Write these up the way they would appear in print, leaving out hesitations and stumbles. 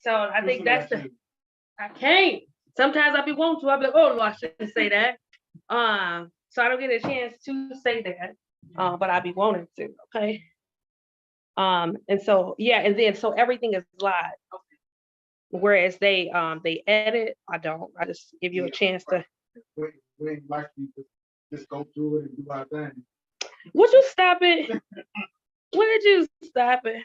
So I think that's I can't. Sometimes I be wanting to. I be like, oh no, I shouldn't say that. So I don't get a chance to say that. But I be wanting to. Okay. And so yeah, and then so everything is live. Whereas they edit, I don't. I just give you a chance to. We like you just go through it and do our thing. Would you stop it? Would you stop it?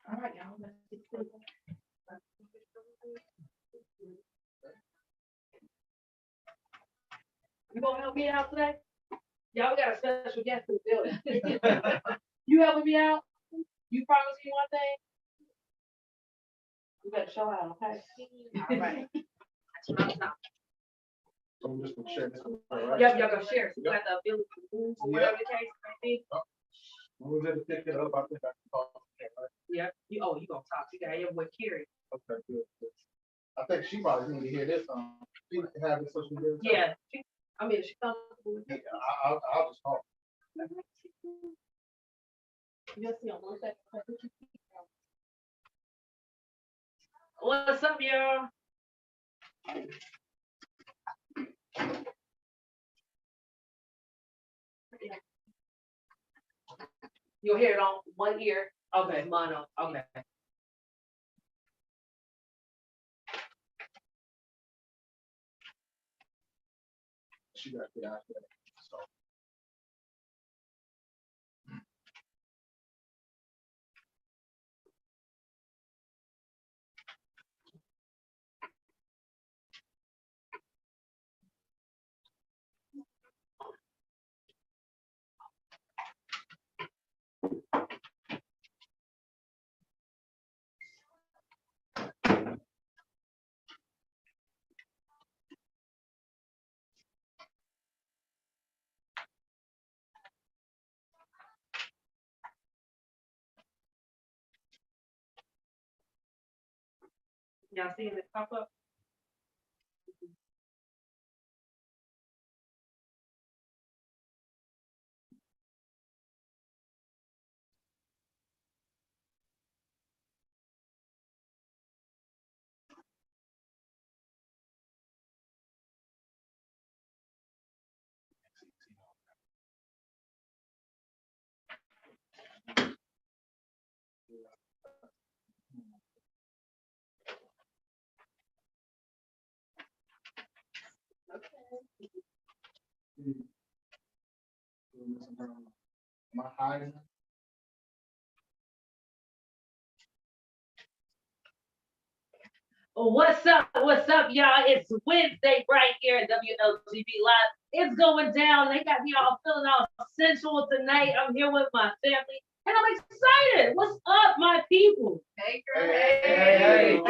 All right, y'all. Let's get started. You gonna help me out today? Y'all, we got a special guest in the building. You helping me out? You promise me one thing? You better show out, okay? All right. So I'm just gonna share this one, right? Yep, y'all gonna share. So you got the ability to move or whatever the case may be. When we did pick it up, I think I can talk. Right? Yep. You gonna talk. You got your boy Carrie. Okay, good. I think she probably need to hear this. She have this social media. Yeah. I mean, she comfortable with it. Yeah, I'll just talk. You'll see on 1 second. What's up, y'all? You'll hear it on one ear. Okay, mono. Okay. She got to get out there. So. Y'all seeing it pop up? Am I hiding? What's up? What's up, y'all? It's Wednesday right here at WLGB Live. It's going down. They got me all feeling all sensual tonight. I'm here with my family, and I'm excited. What's up, my people? Hey, girl. Hey.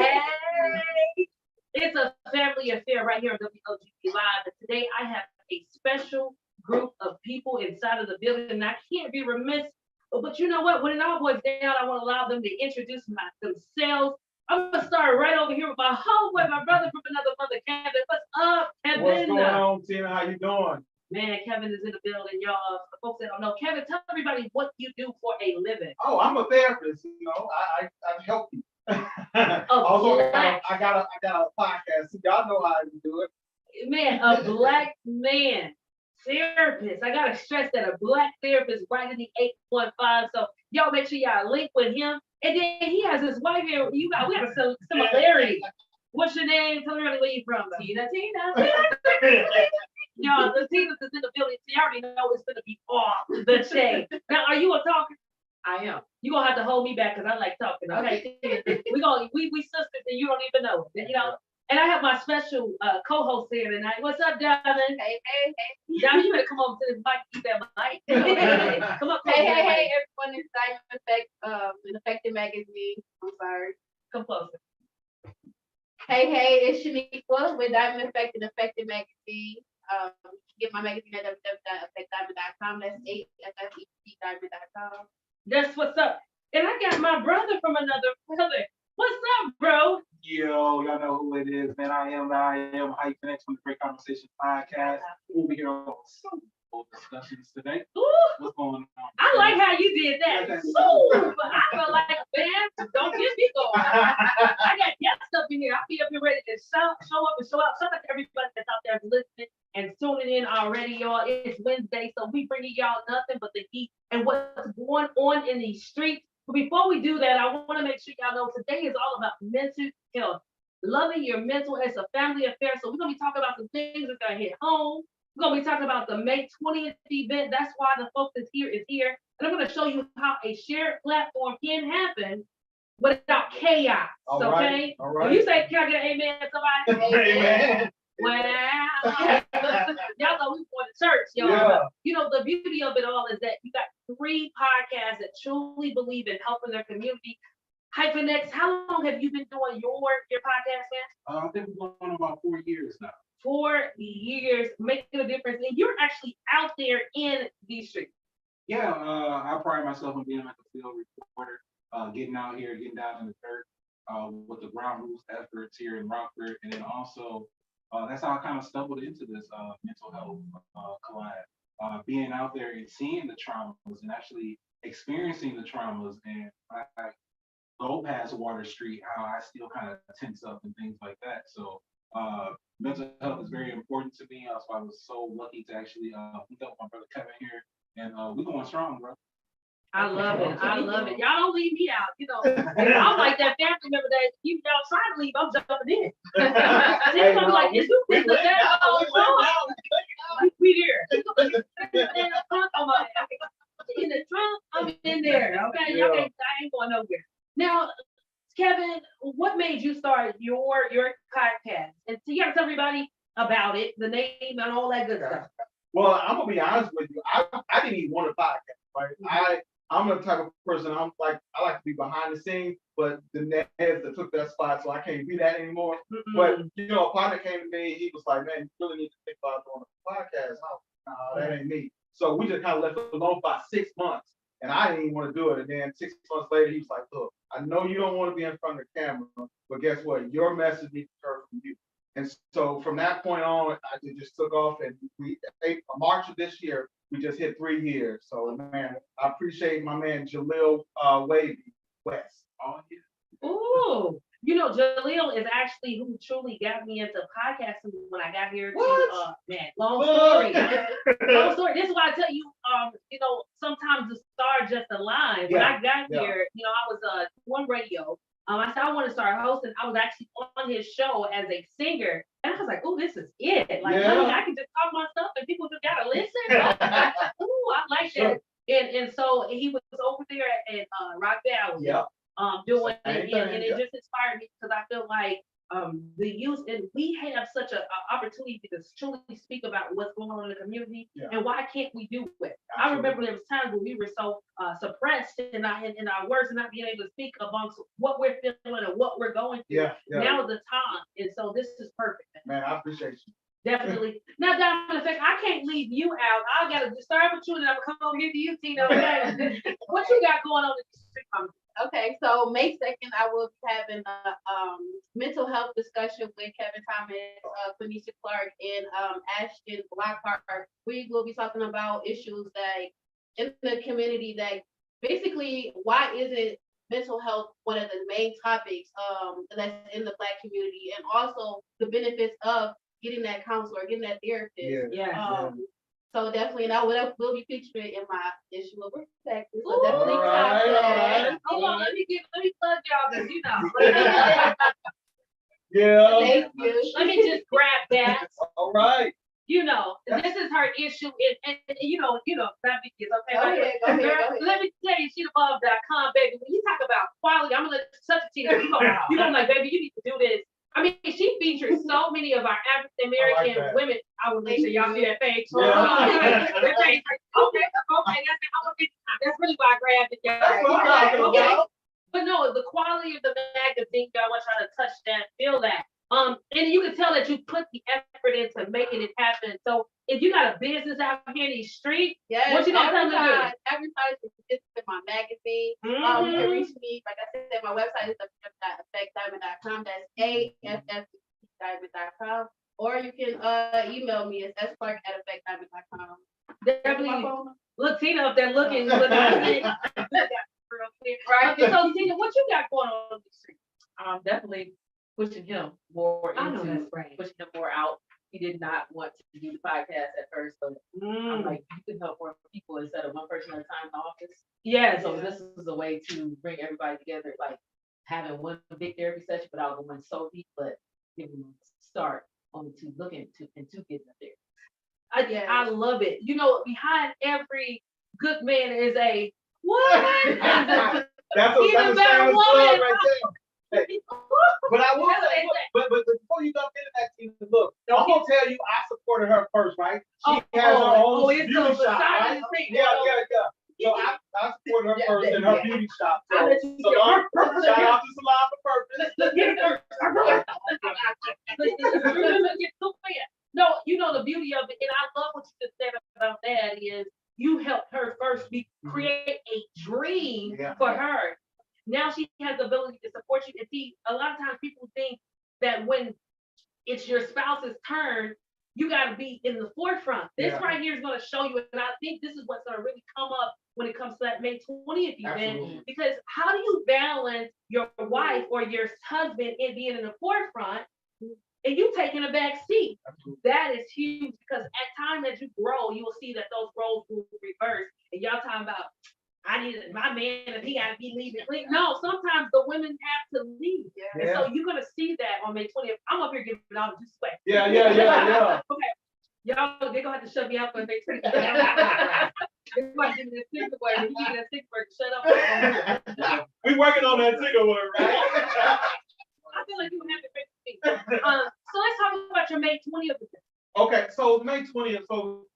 It's a family affair right here on WLGB Live. And today I have a special group of people inside of the building. And I can't be remiss, but you know what? When it all boils down, I want to allow them to introduce themselves. I'm gonna start right over here with my homeboy, my brother from another mother, Kevin. What's up, Kevin? What's going on, Tina? How you doing? Man, Kevin is in the building, y'all. For folks that don't know, Kevin, tell everybody what you do for a living. Oh, I'm a therapist. You know, I help you. Also, I got a podcast. So y'all know how to do it. Man, a black man therapist. I gotta stress that a black therapist right in the 815. So y'all make sure y'all link with him. And then he has his wife here. We got a similarity. What's your name? Tell me where you from. Tina. Y'all, the Tina's is in the building. So you already know it's gonna be off the chain. Now, are you a talker? I am. You gonna have to hold me back because I like talking. Okay. we sisters and you don't even know. You know. And I have my special co-host here tonight. What's up, Diamond? Hey. Diamond, you better come over to this mic. Keep that mic. Come up. Hey, everyone. It's Diamond Effect, an Effective Magazine. I'm sorry. Come closer. Hey, it's Shaniqua with Diamond Effect and Effective Magazine. Get my magazine at www.effectdiamond.com. That's 8FFEP-diamond.com. That's what's up. And I got my brother from another brother. What's up, bro? Yo, y'all know who it is, man. I am Hyphen X from the Great Conversation Podcast. We'll be here on Soulful Discussions today. Ooh, What's going on? I like how you did that. Ooh, I feel like a band. Don't get me going. I got guests up in here. I'll be up here ready to show up and show out. Shout out to everybody that's out there listening and tuning in already, y'all. It's Wednesday, so we bringing y'all nothing but the heat and what's going on in these streets. But before we do that, I want to make sure y'all know today is all about mental health. Loving your mental as a family affair. So we're going to be talking about some things that's going to hit home. We're going to be talking about the May 20th event. That's why the focus here is here. And I'm going to show you how a shared platform can happen without chaos. All okay? All right. When you say, can I get an amen, somebody? Amen. Well, y'all know we going to church, y'all. Yeah. You know, the beauty of it all is that you got 3 podcasts that truly believe in helping their community. Hyphen X, how long have you been doing your podcast, man? I think we're going on about 4 years now. 4 years, making a difference. And you're actually out there in these streets. Yeah, I pride myself on being like a field reporter, getting out here, getting down in the dirt with the ground rules efforts here in Rockford. And then also, that's how I kind of stumbled into this mental health collab. Being out there and seeing the traumas and actually experiencing the traumas, and I go past Water Street, how I still kind of tense up and things like that. So mental health is very important to me. So I was so lucky to actually meet up with my brother Kevin here, and we're going strong, bro. I love it. I love it. Y'all don't leave me out. You know, I'm like that family member that you y'all trying to leave, I'm jumping in. They're gonna be like, is you this or that? We there. In the trunk, I'm in there. Okay, y'all can't, I ain't going nowhere. Now, Kevin, what made you start your podcast? And so you gotta tell everybody about it, the name and all that good stuff. Well, I'm gonna be honest with you. I didn't even want a podcast, right? I'm the type of person I like to be behind the scenes, but the Neds that took that spot, so I can't be that anymore. But you know, a partner came to me, he was like, "Man, you really need to think about doing a podcast." I was like, "No, that ain't me." So we just kind of left it alone for about 6 months, and I didn't even want to do it. And then 6 months later, he was like, "Look, I know you don't want to be in front of the camera, but guess what? Your message needs to come from you." And so from that point on, I just took off, and March of this year, we just hit 3 years. So man, I appreciate my man Jaleel Wavy West. Oh yeah. Ooh, you know, Jaleel is actually who truly got me into podcasting when I got here to man, long story. Long story. This is why I tell you, you know, sometimes the star just aligns. When I got here, you know, I was one radio. I said I want to start hosting. I was actually on his show as a singer, and I was like, "Oh, this is it! Like, honey, I can just talk my stuff, and people just gotta listen." Ooh, I like that. And so he was over there at Rock Valley, doing it, and it just inspired me because I feel like the youth, and we have such an opportunity to truly speak about what's going on in the community, and why can't we do it? Absolutely. I remember there was times when we were so suppressed in our words and not being able to speak amongst what we're feeling and what we're going through. Now is the time, and so this is perfect. Man, I appreciate you. Definitely. Now, Diamond Effect, I can't leave you out. I gotta start with you, and I'm gonna come over here to you, Tina. Okay? What you got going on in the street comedy? Okay, so May 2nd, I will be having a mental health discussion with Kevin Thomas, Quenisha Clark, and Ashton Blockhart. We will be talking about issues that in the community that basically, why isn't mental health one of the main topics that's in the Black community, and also the benefits of getting that counselor, getting that therapist. So definitely, and I will be featured in my issue of perspective. So definitely all right. Hold on, let me plug y'all because you know. Thank you. Let me just grab that. All right. You know, this is her issue, and you know, that is okay. Go ahead. Let me tell you, shetheabove.com, baby. When you talk about quality, I'm gonna let you you gonna like, baby, you need to do this. I mean, she featured so many of our African American women. I will make sure y'all see that page. That page, okay, that's really why I grabbed it. Okay. But no, the quality of the magazine, I want y'all to touch that, feel that. And you can tell that you put the effort into making it happen. So if you got a business out here in these streets, Yes, what you gonna tell them to do? advertise is in my magazine. You Mhm. can reach me, like I said, my website is www.affectdiamond.com. That's AFFdiamond.com. Or you can email me at sclark@affectdiamond.com. Definitely. Look, Tina up there looking. Right. So Tina, what you got going on the street? Definitely pushing him more I know into that's right. pushing him more out. He did not want to do the podcast at first, but I'm like, you can help more people instead of one person at a time in the office. Yes. So this is a way to bring everybody together, like having one big therapy session without going so deep, but giving them a start on to looking to getting up there. I love it. You know, behind every good man is a woman. That's Even a better shameless woman. plug right there. But I will That's what say, they look, but before you jump into that, Tina, look, I'm gonna tell you, I supported her first, right? She has her own it's beauty so shop, right? Yeah. So I supported her first in her beauty shop. So, I'll let you so get shout her out to Salon for Purpose. No, you know the beauty of it, and I love what you just said about that is you helped her first create a dream for her. Now she has the ability to support you. And see, a lot of times people think that when it's your spouse's turn, you got to be in the forefront. This right here is going to show you, and I think this is what's going to really come up when it comes to that May 20th event. Absolutely. Because how do you balance your wife or your husband in being in the forefront and you taking a back seat? That is huge because at time as you grow, you will see that those roles will reverse. And y'all talking about, I need my man and he got to be leaving. No, sometimes the women have to leave. And so you're going to see that on May 20th. I'm up here giving all the juice away. Yeah. Okay. Y'all, they're going to have to shut me out for May 20th. They're going to give me this sticker word. If you give me that sticker word, shut up. We working on that ticker word, right? I feel like you would have to fix me. So let's talk about your May 20th. Okay, so May 20th. So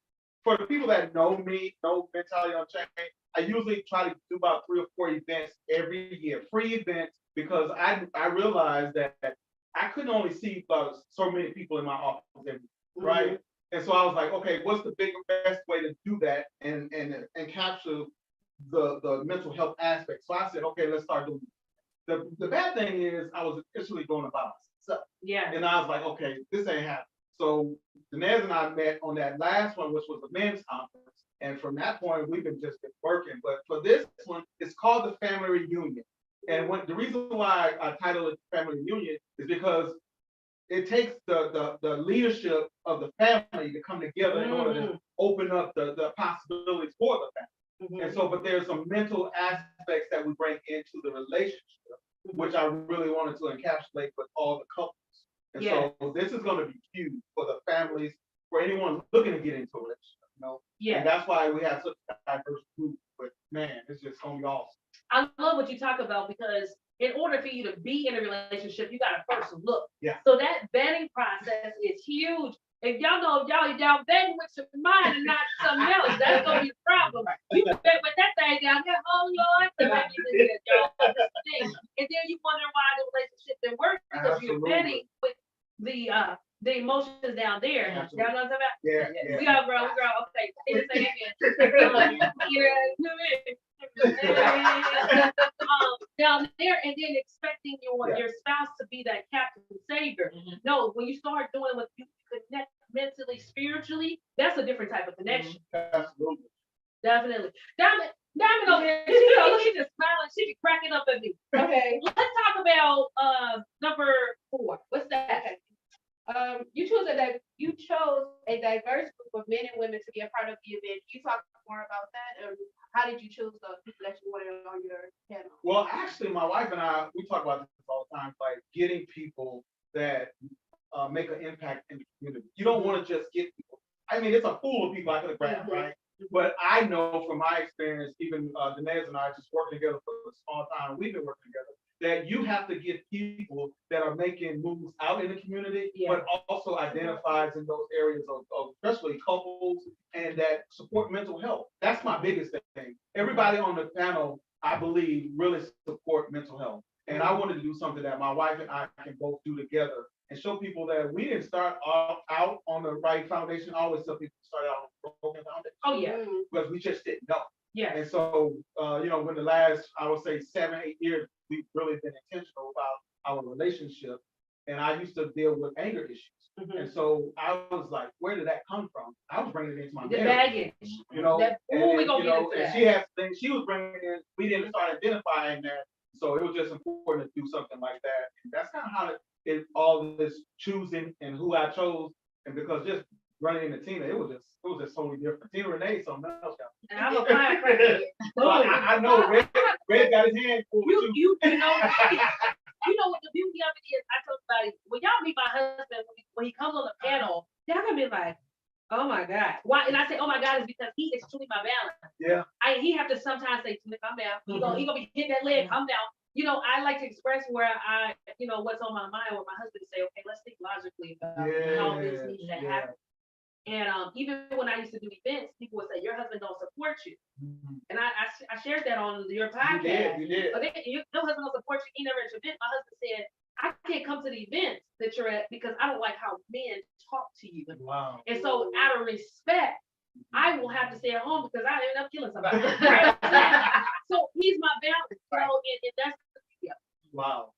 for the people that know me, know Mentality Unchained, I usually try to do about 3 or 4 events every year, free events, because I realized that I couldn't only see so many people in my office every day, right? And so I was like, okay, what's the best way to do that and capture the mental health aspect? So I said, okay, let's start doing it. The bad thing is I was officially going about myself. Yeah. And I was like, okay, this ain't happening. So Denez and I met on that last one, which was the men's conference. And from that point, we've been working. But for this one, it's called the Family Reunion. And the reason why I titled it Family Reunion is because it takes the leadership of the family to come together in order to open up the possibilities for the family. And so, but there's some mental aspects that we bring into the relationship, which I really wanted to encapsulate with all the couples. And so this is going to be huge for the families, for anyone looking to get into a relationship, you know? And that's why we have such a diverse group. But man, it's just going to be awesome. I love what you talk about because in order for you to be in a relationship, you got to first look. Yeah. So that vetting process is huge. If y'all know y'all vetting with your mind and not something else, that's gonna be a problem. You bet with that thing down there, oh Lord, and then you wonder why the relationship didn't work because you're vetting with the emotions down there. Absolutely. Y'all know what I'm talking about? Yeah. We all grow. Okay, say this again. Down there, and then expecting your spouse to be that captain savior. No, when you start doing what you connect mentally, spiritually, that's a different type of connection. Absolutely. Definitely. Diamond over here, she's just smiling, she be cracking up at me. Okay. Let's talk about number 4. What's that? You chose a diverse group of men and women to be a part of the event. Can you talk more about that? How did you choose the people that you wanted on your panel? Well, actually, my wife and I, we talk about this all the time, like getting people that make an impact in the community. You don't want to just get people. I mean, it's a pool of people I could have grabbed, right? But I know from my experience, even Denez and I just working together for a small time, we've been working together, that you have to get people that are making moves out in the community, but also identifies in those areas of especially couples and that support mental health. That's my biggest thing. Everybody on the panel, I believe, really support mental health. And I wanted to do something that my wife and I can both do together and show people that we didn't start out on the right foundation. I always tell people to start out on a broken foundation. Oh, yeah. Because we just didn't know. Yes. And so, when the last, I would say 7, 8 years, we've really been intentional about our relationship. And I used to deal with anger issues. And so I was like, where did that come from? I was bringing it into my The marriage. baggage. And we gonna get into and that. she has things she was bringing in. We didn't start identifying that. So it was just important to do something like that. And that's kind of how all this choosing and who I chose. And because just running into Tina, it was just totally different. Tina Renee, something else. And I'm a firecracker. So I know Red got his hand full too. You know what the beauty of it is? I told somebody, when y'all meet my husband, when he comes on the panel, y'all gonna be like, oh my God. Why? And I say, oh my God, is because he is truly my balance. Yeah. He have to sometimes say, calm down. He gonna be hitting that leg, calm down. I like to express where I, what's on my mind, where my husband say, okay, let's think logically about how this needs to happen. And even when I used to do events, people would say, your husband don't support you. And I shared that on your podcast. You did. But your husband don't support you. He never at your event. My husband said, I can't come to the event that you're at because I don't like how men talk to you. Wow. And so out of respect, I will have to stay at home because I end up killing somebody. Right? So he's my balance. And that's Wow.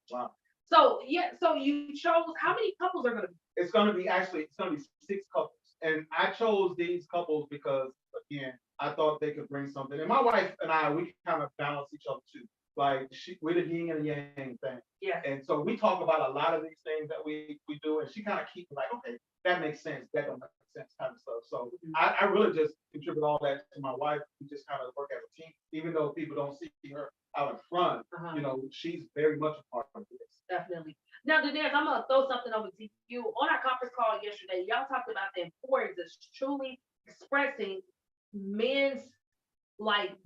So so you chose, how many couples are gonna be? It's gonna be 6 couples. And I chose these couples because, again, I thought they could bring something. And my wife and I, we kind of balance each other too. Like we're the yin and yang thing. Yeah. And so we talk about a lot of these things that we do, and she kind of keeps like, okay, that makes sense. That don't make sense, kind of stuff. So I really just contribute all that to my wife. We just kind of work as a team, even though people don't see her out in front. She's very much a part of this. Definitely. Now, Denise, I'm gonna throw something over to you. On our conference call yesterday, y'all talked about the importance of truly expressing men's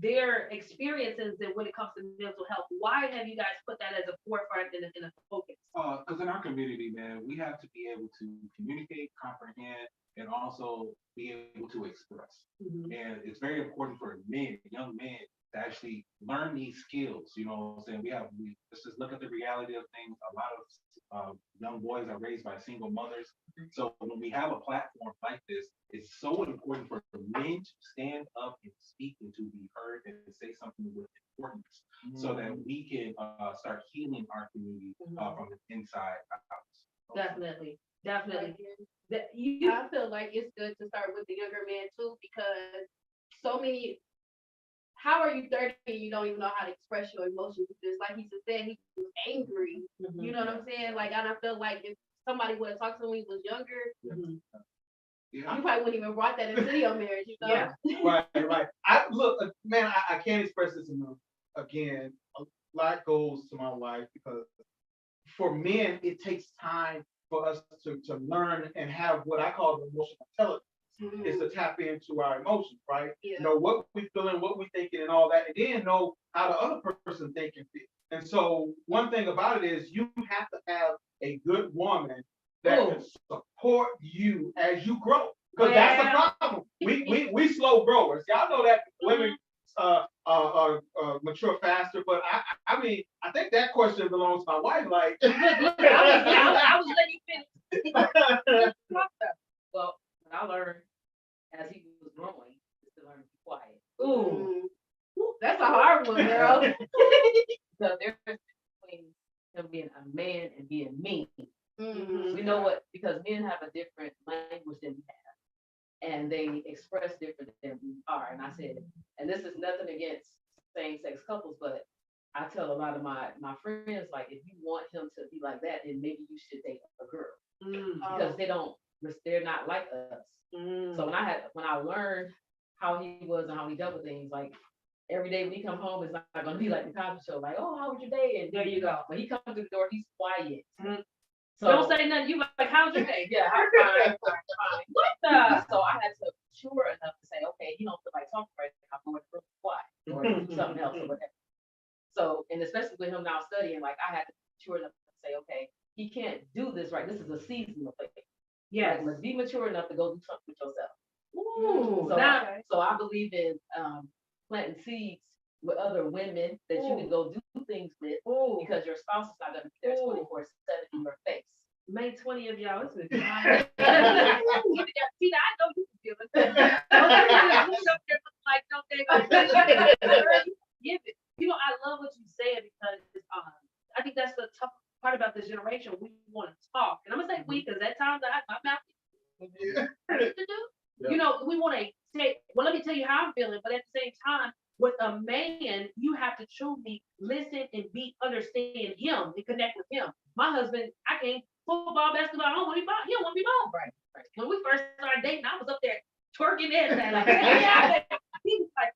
their experiences and when it comes to mental health. Why have you guys put that as a forefront in a focus? Because in our community, man, we have to be able to communicate, comprehend, and also be able to express. And it's very important for men, young men, to actually learn these skills. You know what I'm saying? Let's just look at the reality of things. A lot of young boys are raised by single mothers. So when we have a platform like this, it's so important for men to stand up and speak and to be heard and say something with importance so that we can start healing our community from the inside out. Definitely. I feel like it's good to start with the younger man too, because so many. How are you 30 and you don't even know how to express your emotions? Because like he just said, he was angry. You know what I'm saying? Like, and I feel like if somebody would have talked to him when he was younger, you probably wouldn't even brought that into your marriage, Yeah. Right. I can't express this enough. Again, a lot goes to my wife because for men, it takes time for us to learn and have what I call emotional intelligence. Is to tap into our emotions, right? Yeah. Know what we feeling, what we thinking, and all that, and then know how the other person think and feel. And so, one thing about it is you have to have a good woman that can support you as you grow, because that's the problem. We slow growers. Y'all know that women mature faster, but I mean, I think that question belongs to my wife. Like, I was letting you finish. Well, I learned as he was growing to learn to be quiet. Ooh. That's a hard one, girl. So there's a difference between him being a man and being mean. Mm-hmm. We know what, because men have a different language than we have, and they express different than we are. And I said, and this is nothing against same-sex couples, but I tell a lot of my friends, like, if you want him to be like that, then maybe you should date a girl, because they're not like us. So when I learned how he was and how he dealt with things, like every day when he come home, it's not gonna be like the Cosby Show, like, oh, how was your day? And there you go. When he comes to the door, he's quiet. So don't say nothing. You like, how's your day? Yeah, fine. What the? So I had to mature enough to say, okay, he don't feel like talking right now. I'm going to quiet or do something else or whatever. So, and especially with him now studying, like I had to mature enough to say, okay, he can't do this right. This is a seasonal thing. Yes. Like, let's be mature enough to go do something with yourself. Ooh, So I believe in planting seeds with other women that you can go do things with, because your spouse is not going to be there 24/7 in your face. May 20th, y'all. It's been Tina, I know you can feel it. Like, no, give it. You know, I love what you said because I think that's the tough part about this generation. We want to talk, and I'm gonna say we because at times my mouth to do. Yeah. You know, we want to say, well, let me tell you how I'm feeling, but at the same time, with a man, you have to truly listen and understand him and connect with him. My husband, I can't football, basketball, I don't want to be ball. He don't want to be ball. Right. When we first started dating, I was up there twerking everything. Like, yeah. He was like,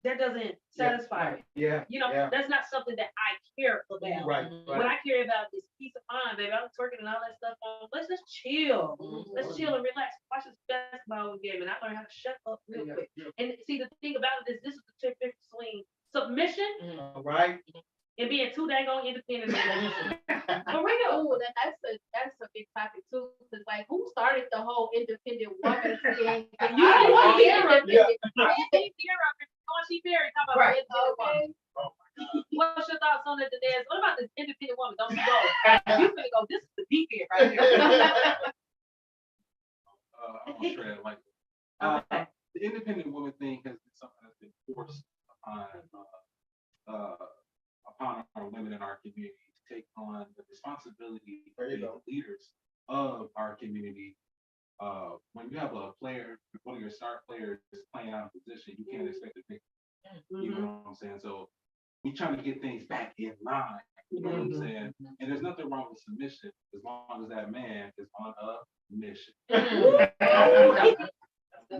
that doesn't satisfy me. Yeah. You know, that's not something that I care about. Right. What I care about is peace of mind, baby. I'm twerking and all that stuff. Let's just chill. Let's chill and relax. Watch this basketball game, and I learned how to shut up real quick. And see, the thing about it is, this is the difference between submission Right. and being too dang on independent. For real, that's a big topic too. Cause like, who started the whole independent woman thing? You didn't want to hear her. Yeah. She married. Talking about independent woman. What's your thoughts on it, Denise? What about this independent woman? Don't you go? You finna go. This is the deep end right here. I'm gonna tread like the independent woman thing has been something that's been forced upon our women in our community to take on the responsibility of being the leaders of our community. When you have a player, one of your star players is playing out of position, you can't expect to pick. You know what I'm saying? So we trying to get things back in line. You know what I'm saying? And there's nothing wrong with submission as long as that man is on a mission. You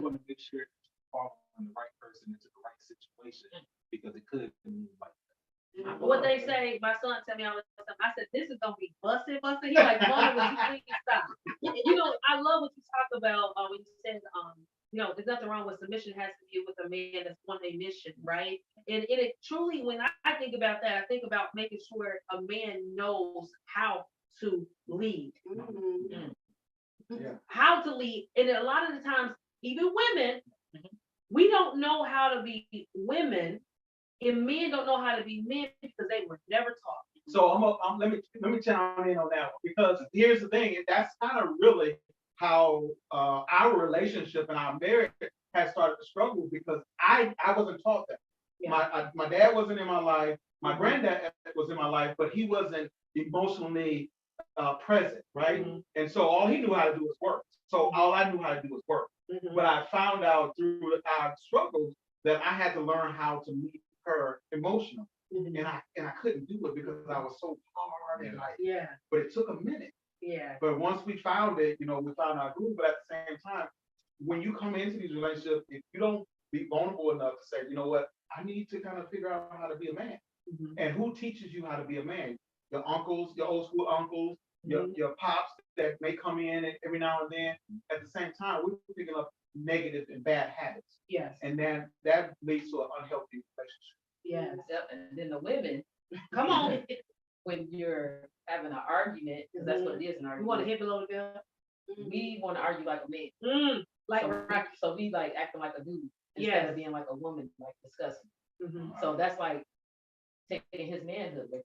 want to make sure you fall on the right person into the right situation because it could move like that. What they say, my son tell me all the time. I said, this is gonna be busted. He like, Mom, would you please stop? You know, I love what you talk about when you said, you know, there's nothing wrong with submission. Has to do with a man that's on a mission, right? And it truly, when I think about that, I think about making sure a man knows how to lead. How to lead. And a lot of the times, even women, we don't know how to be women, and men don't know how to be men because they were never taught. So let me chime in on that one, because here's the thing, that's kind of really how our relationship and our marriage has started to struggle, because I wasn't taught that. Yeah. My dad wasn't in my life. My granddad was in my life, but he wasn't emotionally present, right? And so all he knew how to do was work. So all I knew how to do was work. But I found out through our struggles that I had to learn how to meet her emotionally. And I couldn't do it because I was so hard and but it took a minute. But once we found it, you know, we found our groove. But at the same time, when you come into these relationships, if you don't be vulnerable enough to say, you know what, I need to kind of figure out how to be a man. And who teaches you how to be a man? Your uncles, your old school uncles, your pops that may come in every now and then. At the same time, we're picking up negative and bad habits. And then that leads to an unhealthy relationship. And then the women, come on, when you're having an argument, because that's what it is, an argument. You want to hit below the belt? We want to argue like a man. So we like acting like a dude instead of being like a woman, like discussing. So that's like taking his manhood. Like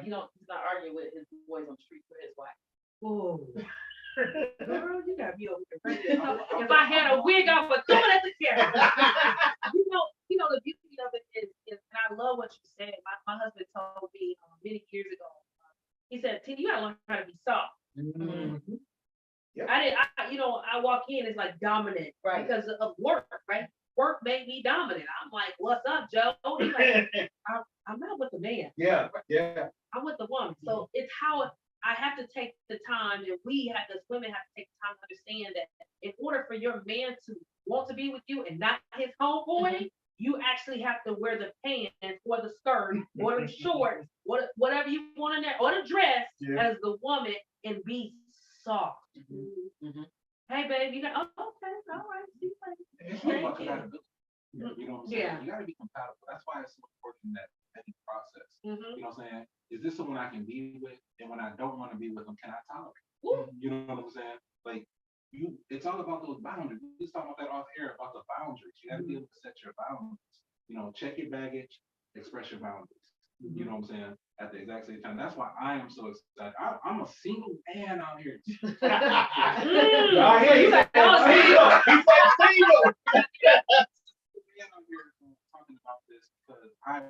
he's not arguing with his boys on the street for his wife. Oh. Girl, you gotta be over there. If I had a wig, I would throw it at the camera. you know, the beauty of it is, and I love what you said. My husband told me many years ago. He said, "Tina, you gotta learn how to be soft." I walk in, it's like dominant, right? Because of work, right? Work made me dominant. I'm like, "What's up, Joe?" He's like, I'm not with the man. I'm with the woman. So it's how I have to take the time, and we have, as women, have to take the time to understand that in order for your man to want to be with you and not his homeboy, you actually have to wear the pants or the skirt or the shorts, whatever you want in there, or the dress as the woman, and be soft. Hey, babe, you got, okay, all right. It's all about compatibility. You know what I'm saying? You gotta be compatible. That's why it's so important, that vetting process. You know what I'm saying? Is this someone I can be with? And when I don't want to be with them, can I tolerate? You know what I'm saying? Like, it's all about those boundaries. We just talking about that off air, about the boundaries. You gotta be able to set your boundaries. You know, check your baggage, express your boundaries. You know what I'm saying? At the exact same time. That's why I am so excited. I'm a single man out here. Y'all hear You he said got- single. He said single. Man out here talking about this because I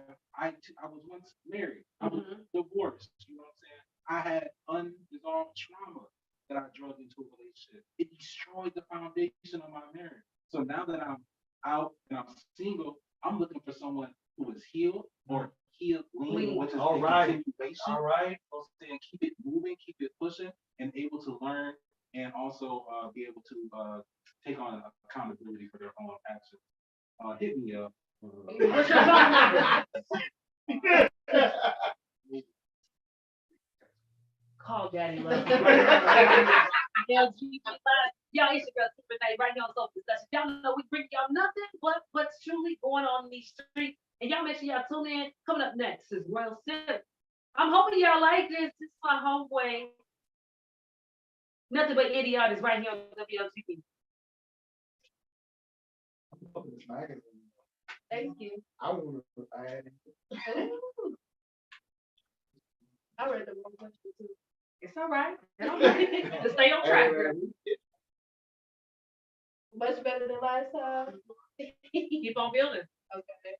was once married. I was divorced. You know what I'm saying? I had unresolved trauma that I drug into a relationship. It destroyed the foundation of my marriage. So now that I'm out and I'm single, I'm looking for someone who is healed or healed, which is All a right. continuation. All right. So saying keep it moving, keep it pushing, and able to learn and also be able to take on accountability for their own actions. Hit me up. What's your phone number? Call Daddy Love. Y'all Instagram Super Night right here on Soulful Discussions. Y'all know we bring y'all nothing but what's truly going on in these streets. And y'all make sure y'all tune in. Coming up next is Royal Center. I'm hoping y'all like this. This is my homeboy. Nothing but indie artists right here on WLTV. Thank you. I want to add. Ooh. I read the wrong question too. It's all right. Just stay on track, girl. Much better than last time. Keep on building. Okay.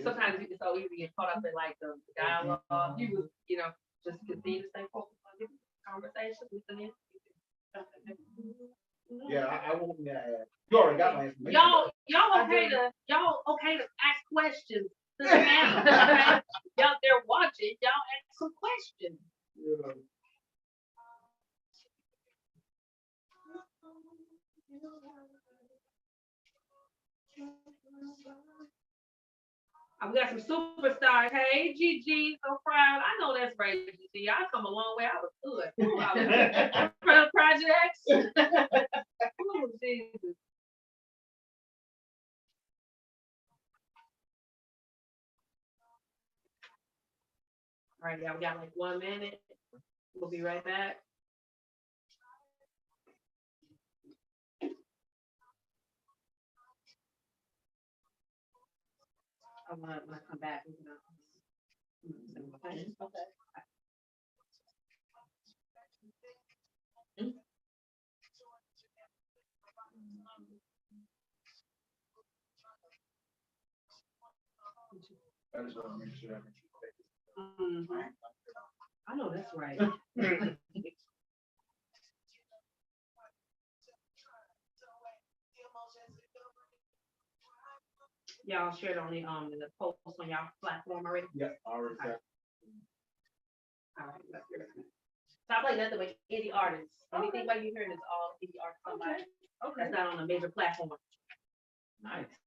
Sometimes it's so easy to get caught up in like the dialogue. You know, just continue to stay focused on the conversation, listening. Yeah, I want to add. You already got my information. Y'all okay to ask questions to the man. Okay? Y'all there watching, y'all ask some questions. Yeah. We got some superstars. Hey, Gigi, so proud. I know that's right, Gigi. I come a long way. I was good. Ooh, I was from projects. Ooh, Jesus. All right, y'all, we got like 1 minute. We'll be right back. I'm gonna come back. Okay. I just want to make sure. I know that's right. Y'all shared on the post on y'all platform already. Yeah, already. All right, let's hear it. So I play nothing but indie artists. Anything like you hearing is all indie artists. Somebody that's not on a major platform. Nice.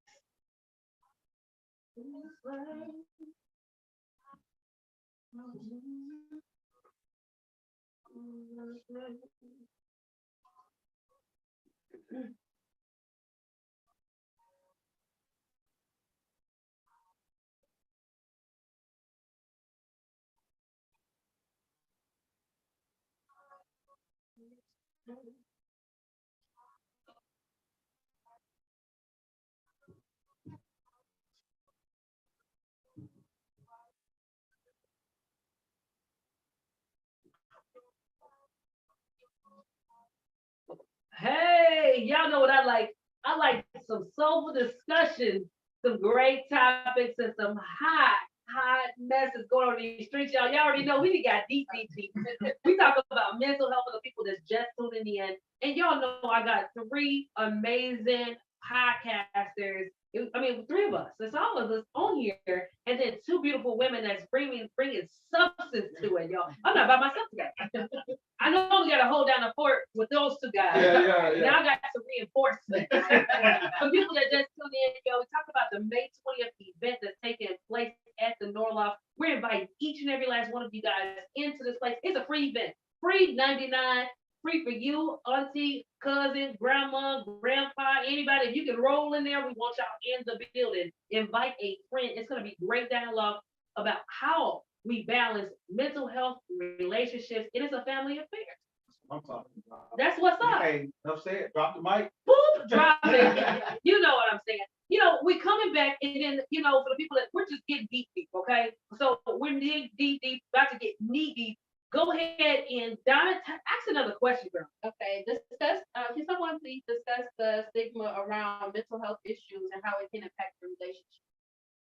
Hey, y'all know what I like. I like some soulful discussions, some great topics, and some hot messes going on in these streets. Y'all already know we got deep. We talk about mental health for the people that's just tuning in. And y'all know I got 3 amazing podcasters. I mean, 3 of us. That's all of us on here. And then 2 beautiful women that's bringing substance to it, y'all. I'm not by myself today. I know we got to hold down the fort with those 2 guys. Yeah. Now I got some reinforcement. For people that just tuned in, we talk about the May 20th event that's taking place at the Norloft. We're inviting each and every last one of you guys into this place. It's a free event, free 99, free for you, auntie, cousin, grandma, grandpa, anybody. If you can roll in there, we want y'all in the building. Invite a friend. It's going to be great dialogue about how we balance mental health, relationships. It is a family affair. I'm talking about. That's what's up. Hey, enough said. Drop the mic. Boop, drop it. You know what I'm saying. we coming back, and then, for the people that we're just getting deep, okay? So we're deep, about to get knee deep. Go ahead and Donna, ask another question, girl. Okay, discuss, can someone please discuss the stigma around mental health issues and how it can impact the relationship?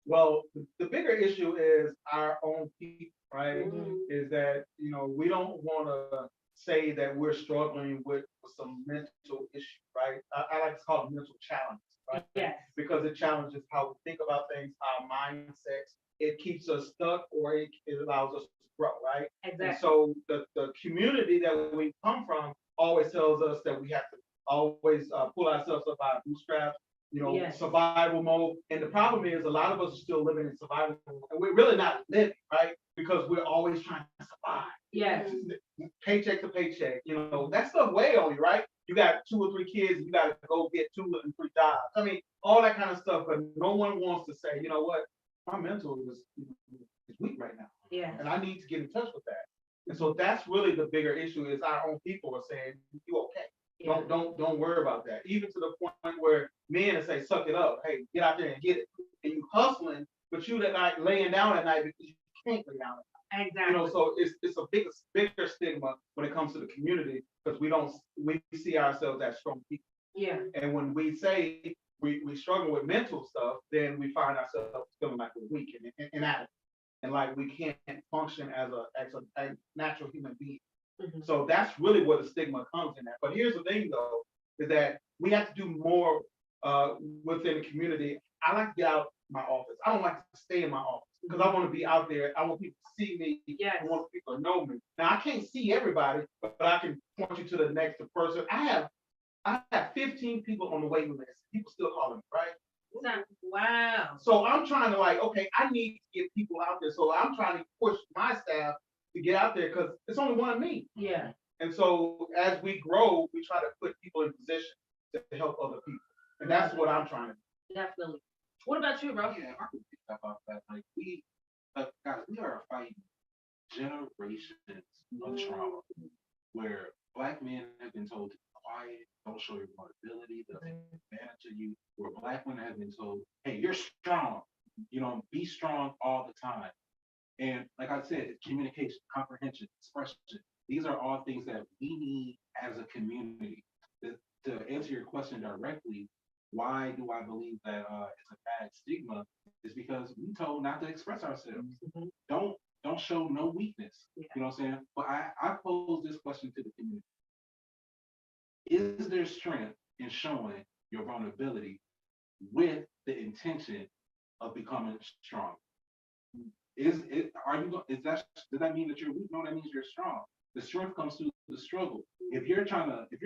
Well, the bigger issue is our own people, right? Mhm. Is that, we don't want to say that we're struggling with some mental issue, right? I like to call it mental challenge, right? Yes. Because it challenges how we think about things, our mindsets. It keeps us stuck, or it allows us to grow, right? Exactly. And so the community that we come from always tells us that we have to always pull ourselves up by our bootstraps, Yes. survival mode. And the problem is a lot of us are still living in survival mode, and we're really not living, right? Because we're always trying to survive. Yes. Paycheck to paycheck, that stuff weigh on you, right? You got 2 or 3 kids, you got to go get 2 and 3 jobs. I mean, all that kind of stuff, but no one wants to say, you know what, my mental is weak right now, Yeah. and I need to get in touch with that. And so that's really the bigger issue, is our own people are saying, you okay. Yeah. Don't worry about that. Even to the point where men say, suck it up. Hey, get out there and get it. And you hustling, but you that night laying down at night because you can't lay down at night. Exactly. So it's a bigger stigma when it comes to the community, because we see ourselves as strong people. Yeah. And when we say we struggle with mental stuff, then we find ourselves feeling like we're weak and inadequate, and like we can't function as a natural human being. Mhm. So that's really where the stigma comes in at. But here's the thing, though, is that we have to do more within the community. I like to get out my office. I don't like to stay in my office because I want to be out there. I want people to see me. Yes. I want people to know me. Now, I can't see everybody, but I can point you to the next person. I have 15 people on the waiting list. People still calling me, right? Wow. So I'm trying to okay, I need to get people out there. So I'm trying to push my staff to get out there because it's only one of me. Yeah. And so as we grow, we try to put people in position to help other people. And that's what I'm trying to do. Definitely. What about you, bro? Yeah, I could pick up off that. Like guys, we are fighting generations of trauma where Black men have been told to be quiet, don't show your vulnerability, they'll take advantage of you. Where Black women have been told, hey, you're strong, be strong all the time. And like I said, communication, comprehension, expression, these are all things that we need as a community. To answer your question directly, why do I believe that it's a bad stigma? Is because we told not to express ourselves. Mhm. Don't show no weakness. Yeah. You know what I'm saying? But I pose this question to the community. Is there strength in showing your vulnerability with the intention of becoming strong? Does that mean that you're weak? No, that means you're strong. The strength comes through the struggle. If you're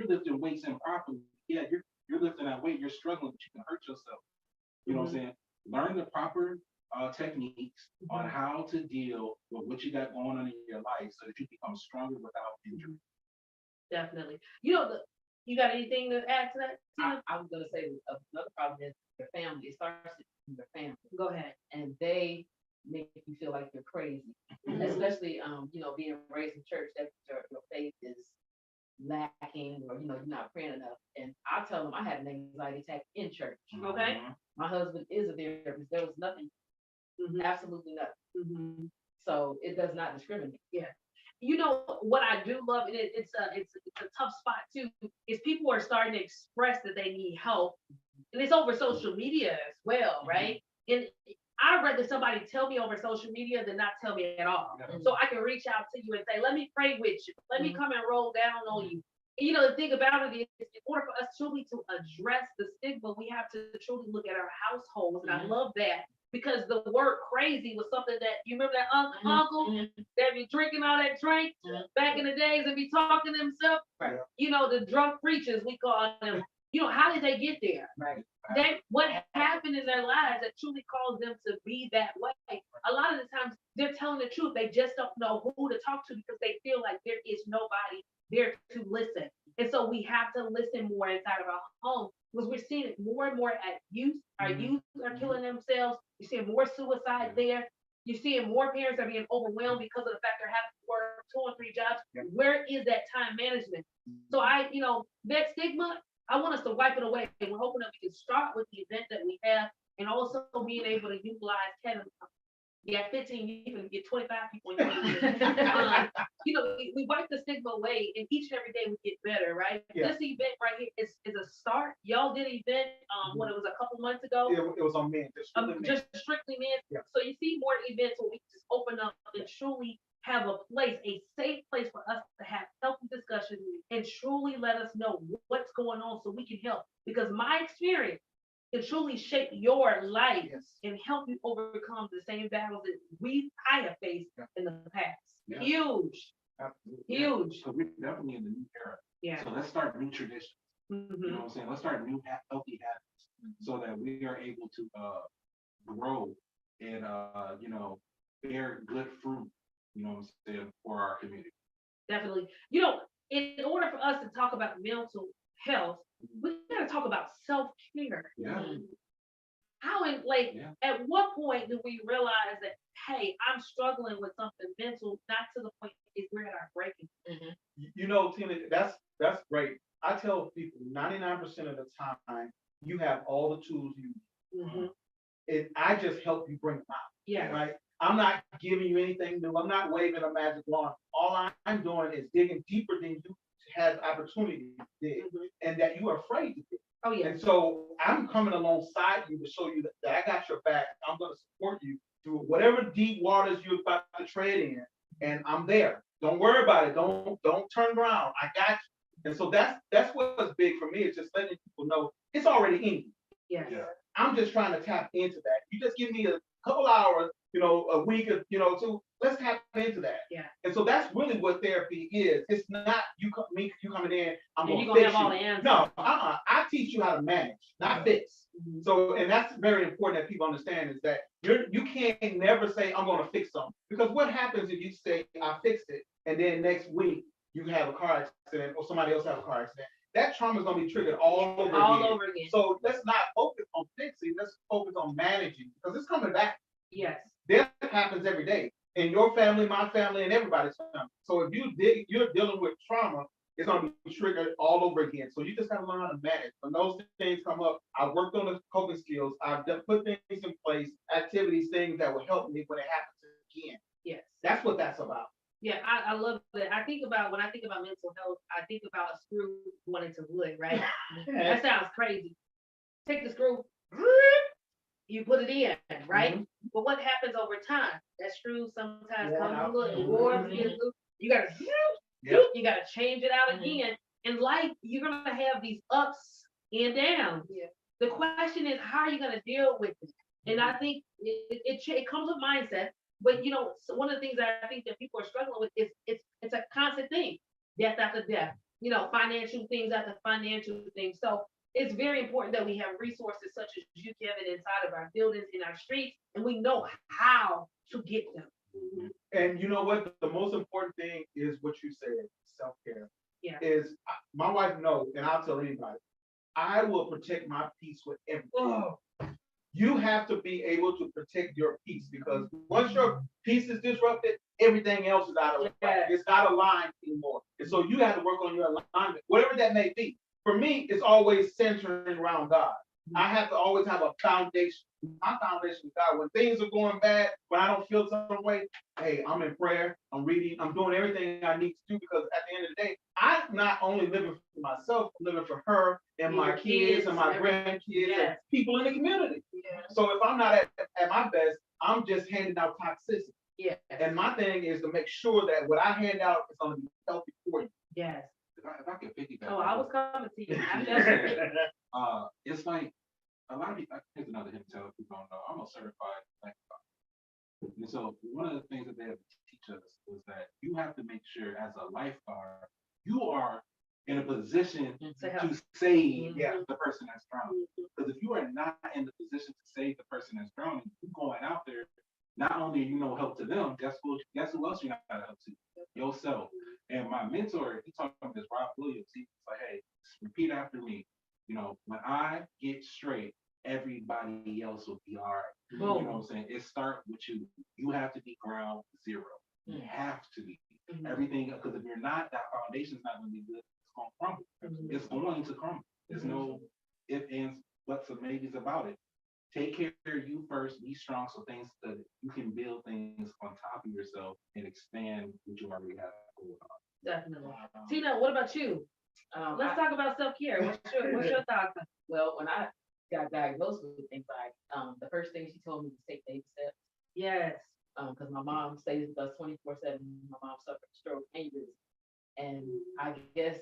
lifting weights improperly, yeah, you're lifting that weight, you're struggling, but you can hurt yourself. You know what I'm saying? Learn the proper techniques on how to deal with what you got going on in your life so that you become stronger without injury. Definitely. You got anything to add to that? I was gonna say another problem is your family. It starts in your family. Go ahead. And they make you feel like you're crazy, especially being raised in church, that your faith is lacking, or you're not praying enough. And I tell them I had an anxiety attack in church. Okay. My husband is a therapist. There was nothing, absolutely nothing. So it does not discriminate. Yeah. What I do love, and it's a tough spot too, is people are starting to express that they need help, and it's over social media as well, right? And I'd rather somebody tell me over social media than not tell me at all. So I can reach out to you and say, let me pray with you. Let me come and roll down on you. And, the thing about it is, in order for us truly to address the stigma, we have to truly look at our households. And I love that, because the word crazy was something that, you remember that uncle that be drinking all that drink back in the days and be talking to himself? Right. The drunk preachers, we call them. How did they get there? Right. What happened in their lives that truly caused them to be that way? A lot of the times they're telling the truth. They just don't know who to talk to because they feel like there is nobody there to listen. And so we have to listen more inside of our home, because we're seeing it more and more at youth. Our youth are killing themselves. You're seeing more suicide there. You're seeing more parents are being overwhelmed because of the fact they're having to work 2 or 3 jobs. Where is that time management? So that stigma, I want us to wipe it away. And we're hoping that we can start with the event that we have and also being able to utilize Kevin. You got 15, you can get 25 people in your event. We wipe the stigma away, and each and every day we get better, right? Yeah. This event right here is a start. Y'all did an event, when it was a couple months ago. It was on men, Just strictly men. Yeah. So you see more events where we just open up and truly have a safe place for us to have healthy discussions and truly let us know what's going on so we can help. Because my experience can truly shape your life and help you overcome the same battles that I have faced in the past. Yeah. Huge. Absolutely. Huge. So we're definitely in the new era. Yeah. So let's start new traditions. You know what I'm saying? Let's start new healthy habits so that we are able to grow and bear good fruit, you know what I'm saying, for our community. Definitely. In order for us to talk about mental health, we gotta talk about self-care. Yeah. How at what point do we realize that, hey, I'm struggling with something mental, not to the point is we're at our breaking. Tina, that's great. I tell people 99% of the time you have all the tools you need. I just help you bring them out. Yeah. Right. I'm not giving you anything new. I'm not waving a magic wand. All I'm doing is digging deeper than you had opportunity to dig, and that you are afraid to dig. Oh yeah. And so I'm coming alongside you to show you that I got your back. I'm going to support you through whatever deep waters you're about to tread in, and I'm there. Don't worry about it. Don't turn around. I got you. And so that's what's big for me. It's just letting people know it's already in you. Yes. Yeah. I'm just trying to tap into that. You just give me a couple hours, a week, two. Let's tap into that. Yeah. And so that's really what therapy is. It's not you coming in. I'm going to fix have all the answers. No, I teach you how to manage, not fix. So, and that's very important that people understand is that you can't never say I'm going to fix something, because what happens if you say I fixed it and then next week you have a car accident or somebody else have a car accident? That trauma is going to be triggered all over again. So let's not focus on fixing. Let's focus on managing, because it's coming back. Yes. Death happens every day in your family, my family, and everybody's family. So if you're dealing with trauma, it's going to be triggered all over again. So you just got to learn how to manage. When those things come up, I've worked on the coping skills. I've put things in place, activities, things that will help me when it happens again. Yes. That's what that's about. Yeah, I love that. When I think about mental health, I think about a screw going into wood, right? That sounds crazy. Take the screw, you put it in, right? But what happens over time? That screw sometimes comes a little more. You gotta you gotta change it out again. In life, you're gonna have these ups and downs. Yeah. The question is, how are you gonna deal with it? And I think it comes with mindset. But so one of the things that I think that people are struggling with is it's a constant thing, death after death. Financial things after financial things. So it's very important that we have resources such as you, Kevin, inside of our buildings, in our streets, and we know how to get them. And you know what? The most important thing is what you said, self-care. Yeah. Is my wife knows, and I'll tell anybody, I will protect my peace with everything. You have to be able to protect your peace, because once your peace is disrupted, everything else is out of line. It's not aligned anymore. And so you have to work on your alignment, whatever that may be. For me, it's always centering around God. I have to always have a foundation. My foundation is God. When things are going bad, when I don't feel some way, hey, I'm in prayer, I'm reading, I'm doing everything I need to do, because at the end of the day, I'm not only living for myself, I'm living for her and my kids and my grandkids and people in the community. Yeah. So if I'm not at my best, I'm just handing out toxicity. Yeah. And my thing is to make sure that what I hand out is going to be healthy for you. Yes. If I could piggyback. Oh, I was coming to you. It's like a lot of people. Here's another hint to tell if you don't know. I'm a certified lifeguard, and so one of the things that they have to teach us is that you have to make sure, as a lifeguard, you are in a position to save the person that's drowning. Because if you are not in the position to save the person that's drowning, you're going out there. Not only help to them, guess who else you're not gonna help to? Yourself. And my mentor, he talked about this, Rob Williams. He's like, hey, repeat after me. When I get straight, everybody else will be all right. You know what I'm saying? It starts with you. You have to be ground zero. You have to be. Everything, because if you're not, that foundation's not going to be good. It's going to crumble. It's going to crumble. There's no ifs, ands, buts, or maybes about it. Take care of you first, be strong so things that you can build things on top of yourself and expand what you already have going on. Definitely. Tina, what about you? Let's talk about self-care. What's your thoughts? Well, when I got diagnosed with anxiety, the first thing she told me was take baby steps. Yes. Because my mom stays with us 24/7. My mom suffered a stroke, aneurysm, and I guess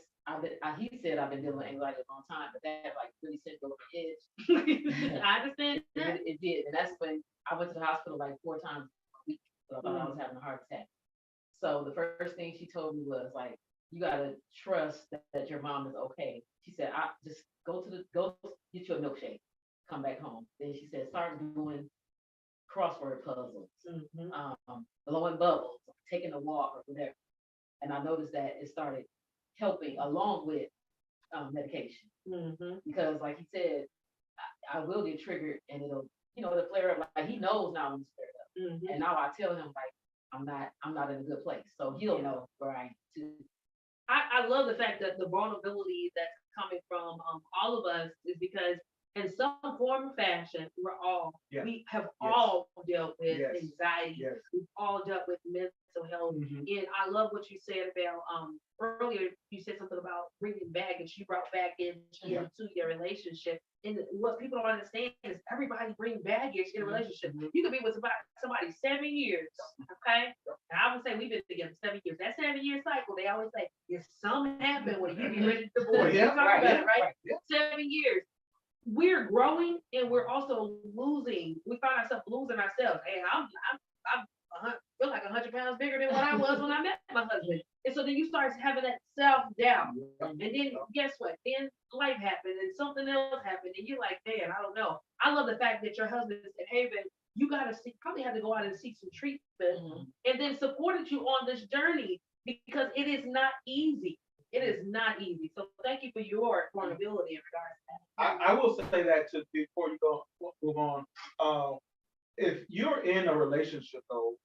he said I've been dealing with anxiety a long time, but that like really sent me over the edge. I understand that. It did, and that's when I went to the hospital like 4 times a week. So I thought I was having a heart attack. So the first thing she told me was like, you gotta trust that your mom is okay. She said, I just go get you a milkshake, come back home. Then she said, start doing crossword puzzles, blowing bubbles, taking a walk or whatever. And I noticed that it started helping along with medication. Because like he said, I will get triggered and it'll flare up. Like he knows now when it's flared up. And now I tell him like I'm not in a good place. So he'll know where I am too. I love the fact that the vulnerability that's coming from all of us is because in some form or fashion, we have all dealt with anxiety. We've all dealt with mental health. And I love what you said about earlier. You said something about bringing baggage. You brought baggage into your relationship. And what people don't understand is everybody brings baggage in a relationship. You could be with somebody 7 years, okay? And I would say we've been together 7 years. That 7-year cycle, they always say, if something happened when you be ready to divorce. Yeah, right? 7 years. We're growing and we're also losing. We find ourselves losing ourselves. Hey, I feel like 100 pounds bigger than what I was when I met my husband. And so then you start having that self-doubt. And then guess what? Then life happened and something else happened. And you're like, man, I don't know. I love the fact that your husband said, hey, man, you probably have to go out and seek some treatment and then supported you on this journey because it is not easy. It is not easy. So thank you for your vulnerability in regards to that. I will say that before you move on. If you're in a relationship though,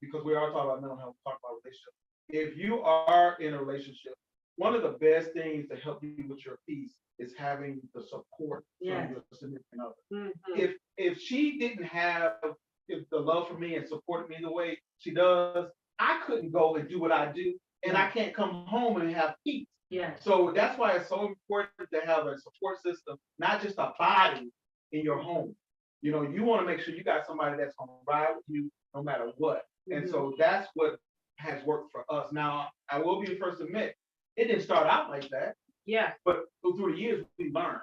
because we are talking about mental health, talking about relationship. If you are in a relationship, one of the best things to help you with your peace is having the support from your significant other. If she didn't have the love for me and supported me the way she does, I couldn't go and do what I do. And I can't come home and have peace. So that's why it's so important to have a support system, not just a body in your home. You know, you want to make sure you got somebody that's going to ride with you no matter what. And so that's what has worked for us. Now, I will be the first to admit, it didn't start out like that. But through the years, we learned.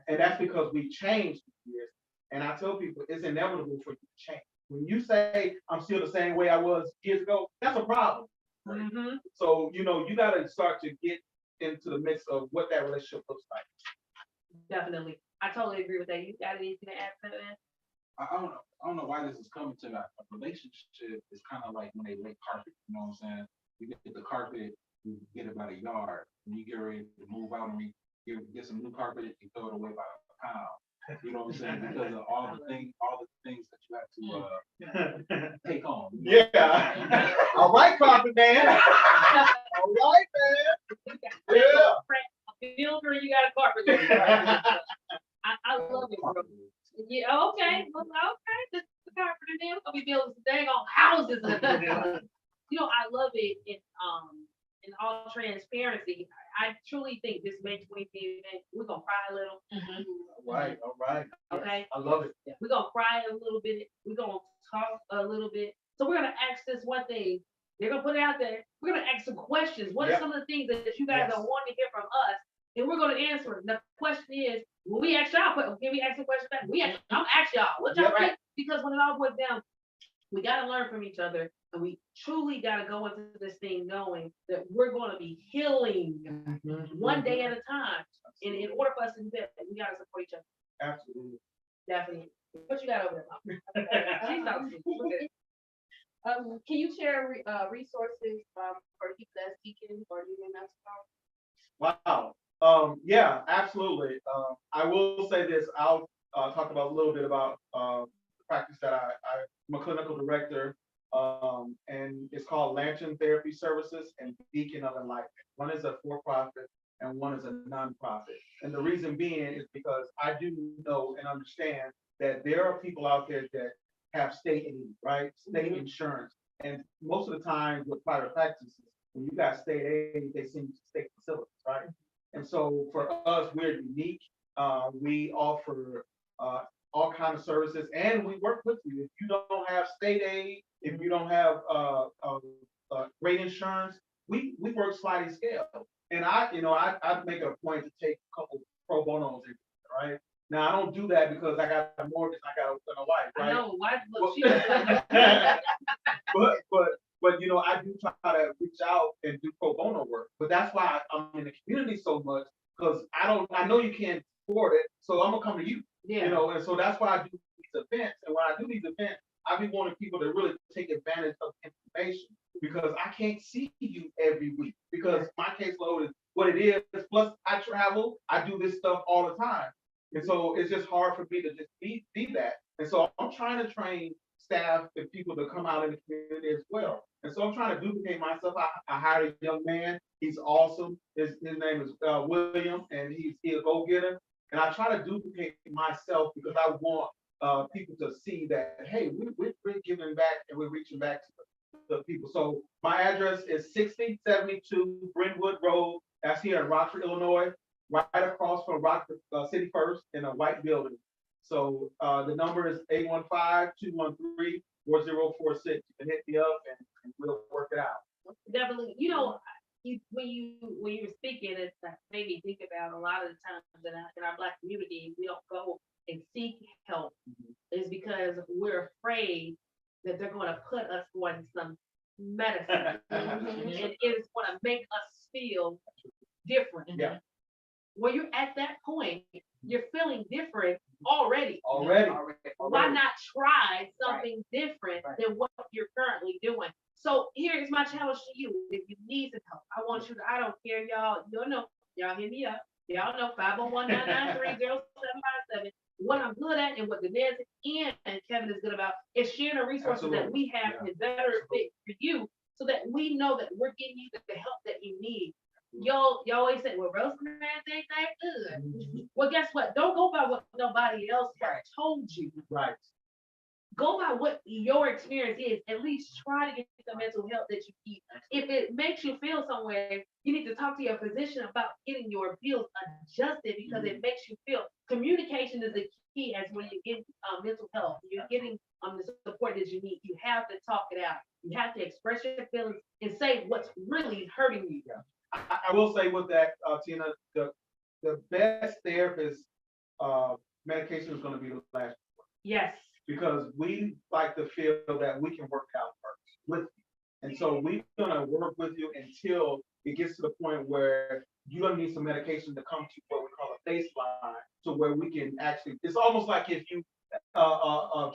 And that's because we changed through the years. And I tell people, it's inevitable for you to change. When you say, I'm still the same way I was years ago, that's a problem. So, you got to start to get into the midst of what that relationship looks like. Definitely. I totally agree with that. You got anything to add to that? I don't know why this is coming to that. A relationship is kind of like when they lay carpet, you know what I'm saying? You get the carpet, you get it by the yard. When you get ready to move out and get some new carpet, you throw it away by the pound. You know what I'm saying? Because of all the things that you have to take on. All right, carpet man. All right, man. A builder, you got a carpenter. I love it, bro. Yeah, okay. Well, okay. This is the carpenter now. We'll be building some dang on houses. I love it in all transparency. I truly think this May 25th event, we're gonna cry a little. All right. Okay. I love it. We're gonna cry a little bit. We're gonna talk a little bit. So we're gonna ask this one thing. They're gonna put it out there. We're gonna ask some questions. What are some of the things that you guys are wanting to hear from us? And we're gonna answer it. The question is, when we ask y'all, can we ask the question back? I'm asking y'all, what y'all think? Because when it all boils down, we gotta learn from each other, and we truly gotta go into this thing knowing that we're gonna be healing one day at a time. And in order for us to do that, we gotta support each other. Absolutely. Definitely. What you got over there, Mom? Can you share resources for people that's seeking or doing that? Wow. Yeah, absolutely. I will say this. I'll talk about a little bit about the practice that I'm a clinical director, and it's called Lantern Therapy Services and Beacon of Enlightenment. One is a for-profit, and one is a nonprofit. And the reason being is because I do know and understand that there are people out there that have state aid, right? State insurance. And most of the time with private practices, when you got state aid, they send you to state facilities, right? And so for us, we're unique. We offer all kinds of services, and we work with you. If you don't have state aid, if you don't have great insurance, we work sliding scale. And I make a point to take a couple pro bonos, right? Now I don't do that because I got a mortgage, I got a wife, right? I know, wife, look, but I do try to reach out and do pro bono work. But that's why I'm in the community so much, because I know you can't afford it, so I'm gonna come to you. yeah. And so that's why I do these events. And when I do these events, I be wanting people to really take advantage of information, because I can't see you every week because my caseload is what it is. Plus I travel, I do this stuff all the time. And so it's just hard for me to just be that. And so I'm trying to train staff and people to come out in the community as well. And so I'm trying to duplicate myself. I hired a young man. He's awesome. His name is William, and he's a go-getter. And I try to duplicate myself because I want people to see that, hey, we're giving back and we're reaching back to the people. So my address is 6072 Brentwood Road. That's here in Rockford, Illinois, right across from Rockford City First in a white building. So the number is 815-213-4046. You can hit me up and we'll work it out. Definitely, when you were speaking, it made me think about a lot of the times in our Black community, we don't go and seek help, is because we're afraid that they're going to put us on some medicine, and it is going to make us feel different. Yeah. When you're at that point, you're feeling different already. Already. Why not try something different than what you're currently doing? So here's my challenge to you. If you need some help, I want you to, I don't care, y'all hit me up. Y'all know 501-993-0757. What I'm good at and what the Nancy and Kevin is good about is sharing the resources that we have and better fit for you, so that we know that we're getting you the help that you need. Y'all always say, well, Rosemary ain't that good. Well, guess what? Don't go by what nobody else has told you. Right. Go by what your experience is. At least try to get the mental health that you need. If it makes you feel somewhere, you need to talk to your physician about getting your bills adjusted, because it makes you feel. Communication is the key as when you get mental health. You're getting the support that you need. You have to talk it out. You have to express your feelings and say what's really hurting you. I will say with that, Tina, the best therapist medication is going to be the last. Yes. Because we like to feel that we can work out first with you. And so we're going to work with you until it gets to the point where you're going to need some medication to come to what we call a baseline, to where we can actually, it's almost like if you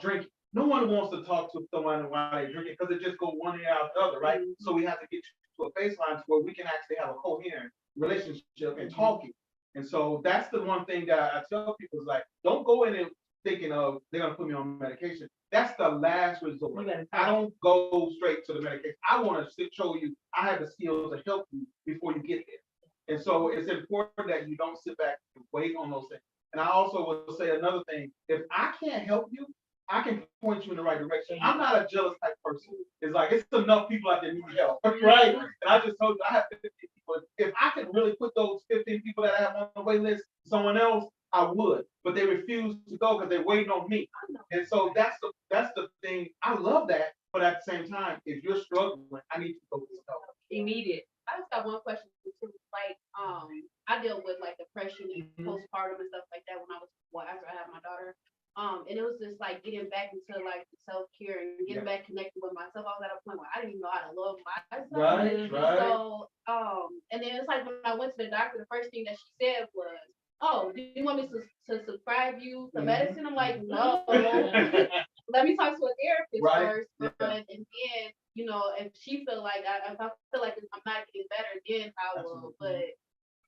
drink, no one wants to talk to someone while they drink it, because it just goes one ear out the other, right? So we have to get to a baseline to where we can actually have a coherent relationship and talking. And so that's the one thing that I tell people is like, don't go in and thinking of they're gonna put me on medication. That's the last resort. I don't go straight to the medication. I want to show you I have the skills to help you before you get there. And so it's important that you don't sit back and wait on those things. And I also will say another thing: if I can't help you, I can point you in the right direction. I'm not a jealous type person. It's like it's enough people out there need help, right? And I just told you I have 15 people. If I could really put those 15 people that I have on the wait list, someone else, I would, but they refuse to go because they're waiting on me. And so that's the thing. I love that, but at the same time, if you're struggling, I need to go get help. Immediate. I just got one question too. Like, I deal with like depression and postpartum and stuff like that after I had my daughter. And it was just like getting back into like self-care and getting back connected with myself. I was at a point where I didn't even know how to love myself. Right. So, and then it's like when I went to the doctor, the first thing that she said was, "Oh, do you want me to prescribe you some medicine?" I'm like, "No, let me talk to a therapist first." And then, if she feel like if I feel like I'm not getting better, then I will. But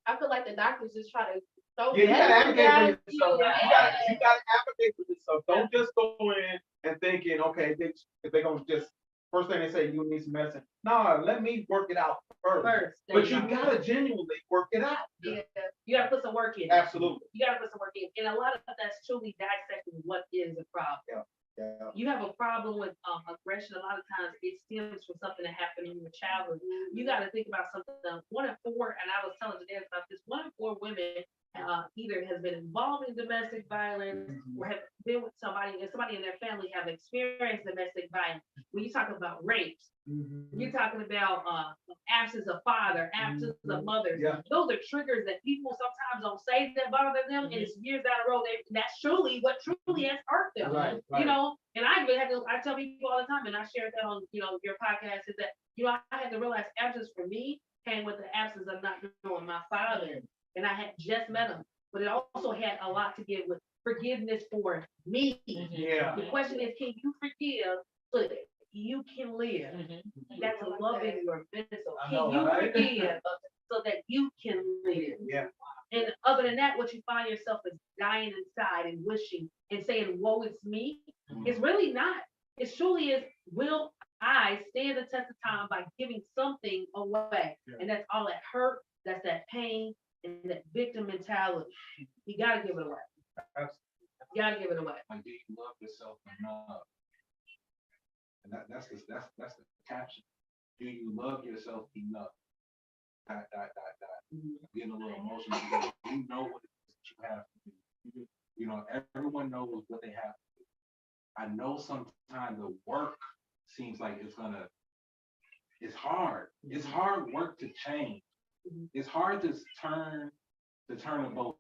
I feel like the doctors just try to throw you gotta advocate for yourself. Yeah. You gotta advocate for yourself. Don't just go in and thinking, okay, they're gonna just first thing they say, you need some medicine. No, let me work it out first. There But you go. gotta genuinely work it out. Yeah, you gotta put some work in. Absolutely. You gotta put some work in, and a lot of that's truly dissecting what is a problem. Yeah. You have a problem with aggression. A lot of times it stems from something that happened in your childhood. You got to think about something. 1 in 4, and I was telling today about this. 1 in 4 women either has been involved in domestic violence or have been with somebody, and somebody in their family have experienced domestic violence. When you talk about rapes, you're talking about absence of father, absence of mother. Yeah. Those are triggers that people sometimes don't say that bother them, and it's years down the road. That's truly what truly has hurt them. Right. You know, and I tell people all the time, and I share that on your podcast, is that I had to realize absence for me came with the absence of not knowing my father, and I had just met him, but it also had a lot to get with forgiveness for me. Yeah. The question is, can you forgive so that you can live? That's loving your mental. Can you forgive so that you can live? Yeah. And other than that, what you find yourself is dying inside and wishing and saying, woe, it's me. It's really not. It truly is, will I stand the test of time by giving something away? Yeah. And that's all that hurt, that's that pain, and that victim mentality. You gotta give it away. You gotta give it away. Like, do you love yourself enough? And that's the caption. Do you love yourself enough? I'm getting a little emotional because you know what it is that you have to do. Everyone knows what they have to do. I know sometimes the work seems like it's hard. It's hard work to change. It's hard to turn a boat.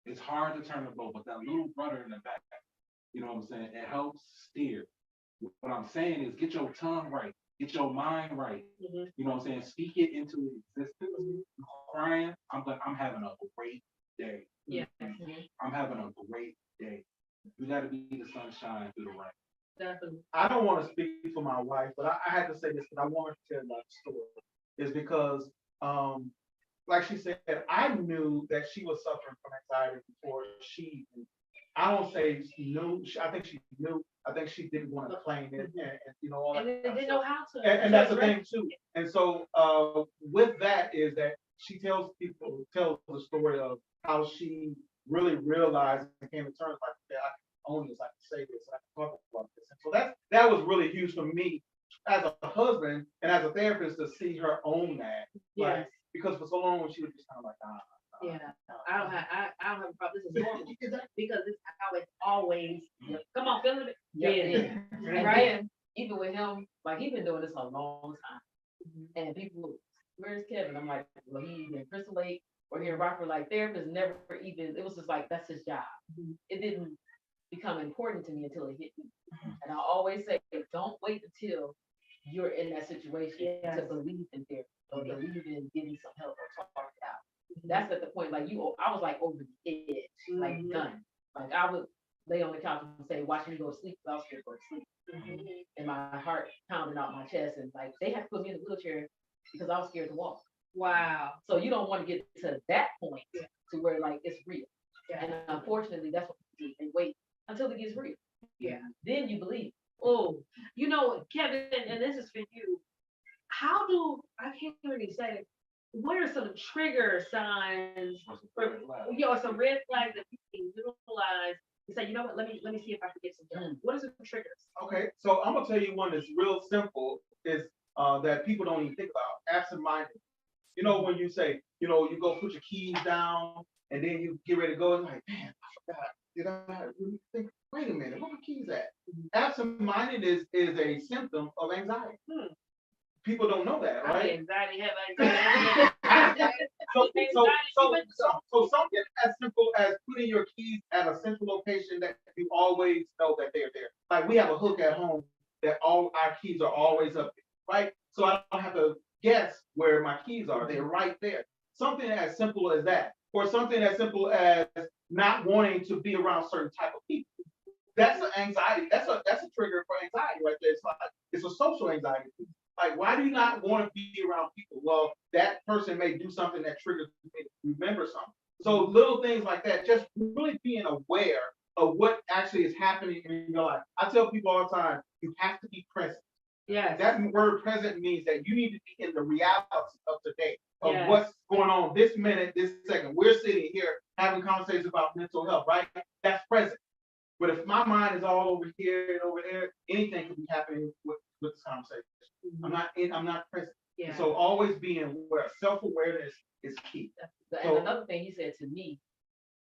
It's hard to turn a boat, but that little rudder in the back, you know what I'm saying? It helps steer. What I'm saying is get your tongue right, get your mind right. You know what I'm saying? Speak it into existence. Crying, I'm having a great day. Yeah. Mm-hmm. I'm having a great day. You gotta be the sunshine through the rain. Definitely. I don't want to speak for my wife, but I had to say this because I wanted to tell my story. Is because, like she said, I knew that she was suffering from anxiety before she. I don't say she knew. I think she knew. I think she didn't want to claim it, and all that. And they didn't know how to. And that's the thing too. And so, with that is that she tells the story of how she really realized and came to terms like, okay, I can own this, I can say this, I can talk about this. And so that was really huge for me as a husband and as a therapist to see her own that. Yes. Like, because for so long she was just kind of like, I don't have a problem. This is normal because this is how it's always. Come on, feel it. Yeah. And Right. then, even with him, like he's been doing this a long time. And people, where's Kevin? I'm like, well, he's in Crystal Lake or here in Rockford. Like therapists never even. It was just like that's his job. It didn't become important to me until it hit me. And I always say, don't wait until you're in that situation to believe in therapy or believe in getting some help or talk it out. That's at the point, like I was like over the edge, like done. Like I would lay on the couch and say, watch me go to sleep, because I was scared to go to sleep. And my heart pounding out my chest, and like they had to put me in a wheelchair because I was scared to walk. Wow. So you don't want to get to that point to where like it's real. And unfortunately, that's what people do. They wait until it gets real. Yeah. Then you believe. Oh, Kevin, and this is for you. I can't really say it. What are some trigger signs or some red flags that you can utilize and say, you know what, let me see if I can get some done. What are some triggers? Okay, so I'm gonna tell you one that's real simple is that people don't even think about, absent-minded. When you say, you go put your keys down and then you get ready to go, and like, man, I forgot. Did I really think? Wait a minute, where my keys at? Absent-minded is a symptom of anxiety. People don't know that, right? Anxiety, have anxiety. So something as simple as putting your keys at a central location that you always know that they're there. Like we have a hook at home that all our keys are always up there, right? So I don't have to guess where my keys are. They're right there. Something as simple as that, or something as simple as not wanting to be around certain type of people. That's an anxiety. That's a trigger for anxiety right there. It's a social anxiety. Like, why do you not want to be around people? Well, that person may do something that triggers me to remember something. So little things like that, just really being aware of what actually is happening in your life. I tell people all the time, you have to be present. Yes. That word present means that you need to be in the reality of today, of Yes. what's going on this minute, this second. We're sitting here having conversations about mental health, right? That's present. But if my mind is all over here and over there, anything could be happening with this conversation. I'm not present. Yeah. So always being aware. Self-awareness is key. And another thing he said to me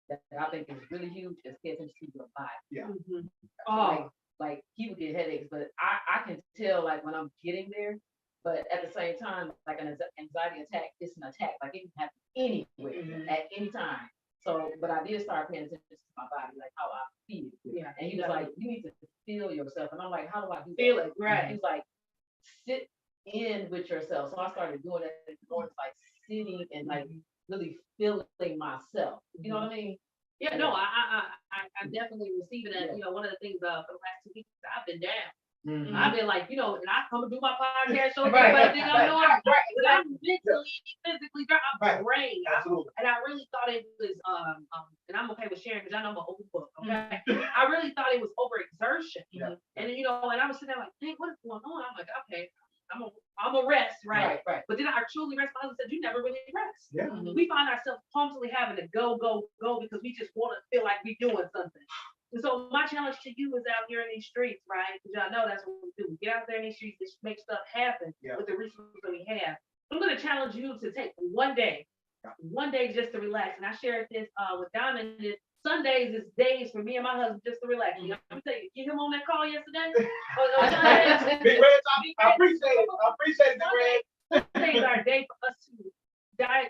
that I think is really huge is pay attention to your body. Yeah. Mhm. Like, Oh, like he would get headaches, but I can tell like when I'm getting there, but at the same time, like an anxiety attack, it's an attack. Like it can happen anywhere at any time. So, but I did start paying attention to my body, like how I feel. yeah. And he was like, you need to feel yourself. And I'm like, how do I do Feel that? it, right. He was like, sit in with yourself. So I started doing that, like sitting and like really feeling myself. You know what I mean? Yeah, no, I'm definitely receiving that. Yeah. You know, one of the things for the last 2 weeks, I've been down. Mhm. I've been like, you know, and I come and do my podcast show, Right, everybody think I'm right, doing it. right, But I'm mentally, physically, I'm Right. drained. Absolutely. And I really thought it was, and I'm okay with sharing because I know I'm an old book, okay? I really thought it was overexertion. Yeah. And you know, and I was sitting there like, hey, what is going on? I'm like, okay, I'm a rest, right? Right. But then I truly rest. My husband said, you never really rest. Yeah. We find ourselves constantly having to go because we just want to feel like we're doing something. And so my challenge to you is out here in these streets, right? Because y'all know that's what we do. We get out there in these streets and make stuff happen with the resources that we have. I'm going to challenge you to take one day just to relax. And I shared this with Diamond. Sundays is days for me and my husband just to relax. I'm gonna tell you, get him on that call yesterday. Big Red, I appreciate it. I appreciate it, Big Red. Sundays are a day for us to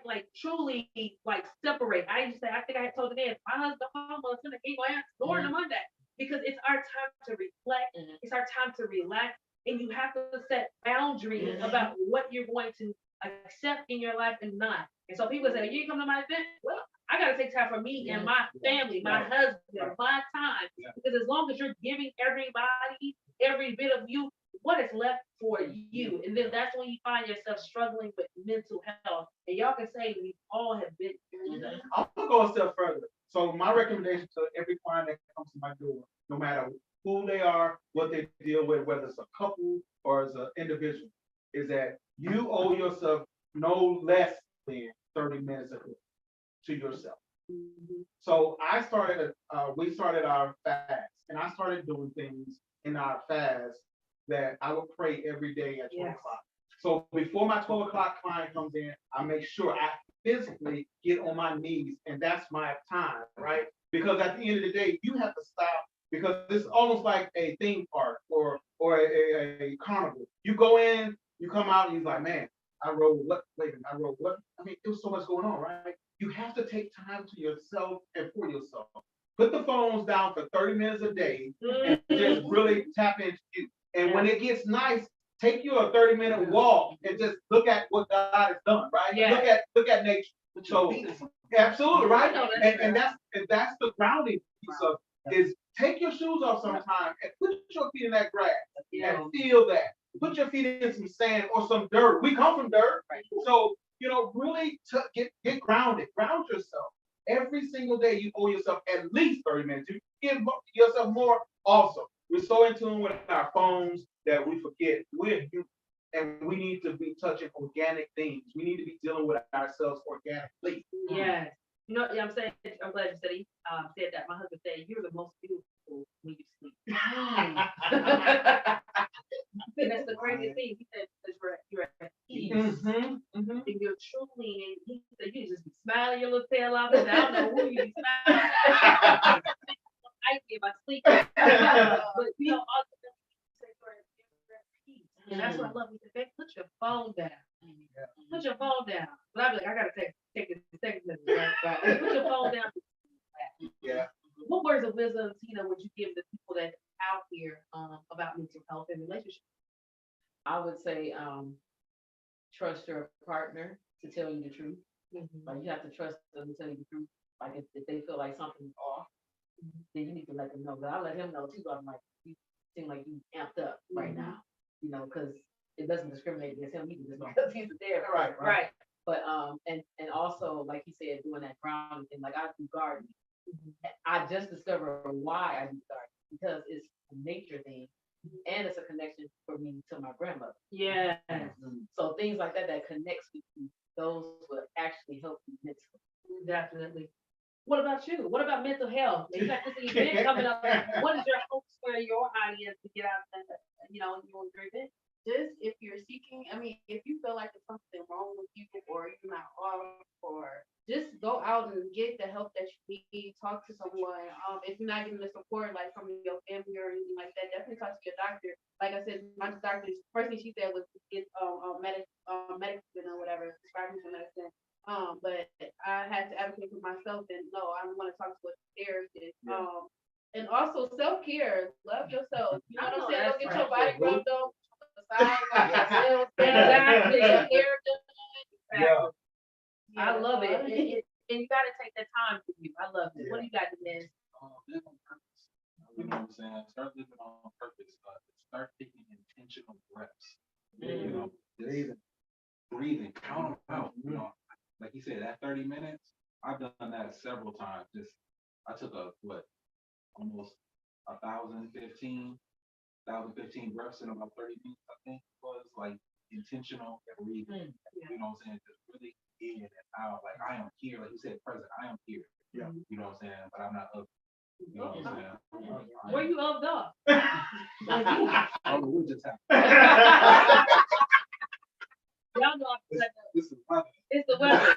like truly like separate. I used to say, I think I had told the man, my husband home on Sunday, he going to going to Monday because it's our time to reflect. It's our time to relax, and you have to set boundaries about what you're going to accept in your life and not. And so people say, you come to my event, well, I gotta take time for me and my family, my husband, my time. Because as long as you're giving everybody every bit of you, what is left for you? And then that's when you find yourself struggling with mental health. And y'all can say we all have been through that. I'm gonna go a step further. So my recommendation to every client that comes to my door, no matter who they are, what they deal with, whether it's a couple or as an individual, is that you owe yourself no less than 30 minutes a day to yourself. So we started our fast, and I started doing things in our fast that I would pray every day at 12 o'clock. So before my 12 o'clock client comes in, I make sure I physically get on my knees, and that's my time, right? Because at the end of the day, you have to stop, because it's almost like a theme park or a carnival. You go in, you come out, and you're like, man, I rode what? Wait a minute, I rode what? I mean, there was so much going on, right? You have to take time to yourself and for yourself. Put the phones down for 30 minutes a day and just really tap into you. And when it gets nice, take you a 30-minute walk and just look at what God has done, right? Yeah. Look at nature. So absolutely, right? And that's the grounding piece of is take your shoes off sometime and put your feet in that grass and feel that. Put your feet in some sand or some dirt. We come from dirt. Right. So, really get grounded. Ground yourself. Every single day you owe yourself at least 30 minutes. You give yourself more also. We're so in tune with our phones that we forget we're human, and we need to be touching organic things. We need to be dealing with ourselves organically. Yes. I'm saying, I'm glad you said he said that. My husband said, you're the most beautiful when you sleep. And that's the craziest thing. He said, because you're at peace. And you're truly, and he said, you just be smiling your little tail off. I don't know who you be smiling. I give my sleep. But all the say you're at peace. And that's what I love. He said, put your phone down. Put your phone down. But I'll be like, I gotta take this second. Right. Put your phone down. Yeah. What words of wisdom, Tina, would you give the people that out here about mental health and relationships? I would say trust your partner to tell you the truth. Like you have to trust them to tell you the truth. Like if they feel like something's off, then you need to let them know. But I let him know too. I'm like, you seem like you amped up right now, because it doesn't discriminate against him either, just because he's there. Right. But and also, like he said, doing that grounding thing, like I do gardening. I just discovered why I do gardening, because it's a nature thing. and it's a connection for me to my grandmother. Yeah. So things like that that connects with you, those will actually help you mentally. Definitely. What about you? What about mental health? You got this event coming up. What is your hopes for your audience to get out of that, you know, your event? Just if you're seeking, I mean, if you feel like there's something wrong with you or you're not off, or just go out and get the help that you need. Talk to someone. If you're not getting the support like from your family or anything like that, definitely talk to your doctor. Like I said, my doctor, first thing she said was to get medicine or whatever, prescribe me some medicine. But I had to advocate for myself and no, I want to talk to a therapist. Yeah. And also self-care, love yourself. You know what I'm saying? Don't get your That's body rubbed on. Exactly. Exactly. Yeah. I love it. And you gotta take that time for you. I love it. What do you got, Denise? Live on purpose. You know what I'm saying? Start living on purpose. Start taking intentional breaths. You know, just breathing, count them out. You know, like you said, that 30 minutes, I've done that several times. Just I took almost 1,015 breaths in about 30 minutes. I think was like intentional breathing. You know what I'm saying? Just really in and out. Like I am here, like you said, present. I am here. Yeah. You know what I'm saying? But I'm not up. You know what I'm saying? Where you upped up? Oh, we just have. Y'all know I'm like, This is my it's the weather.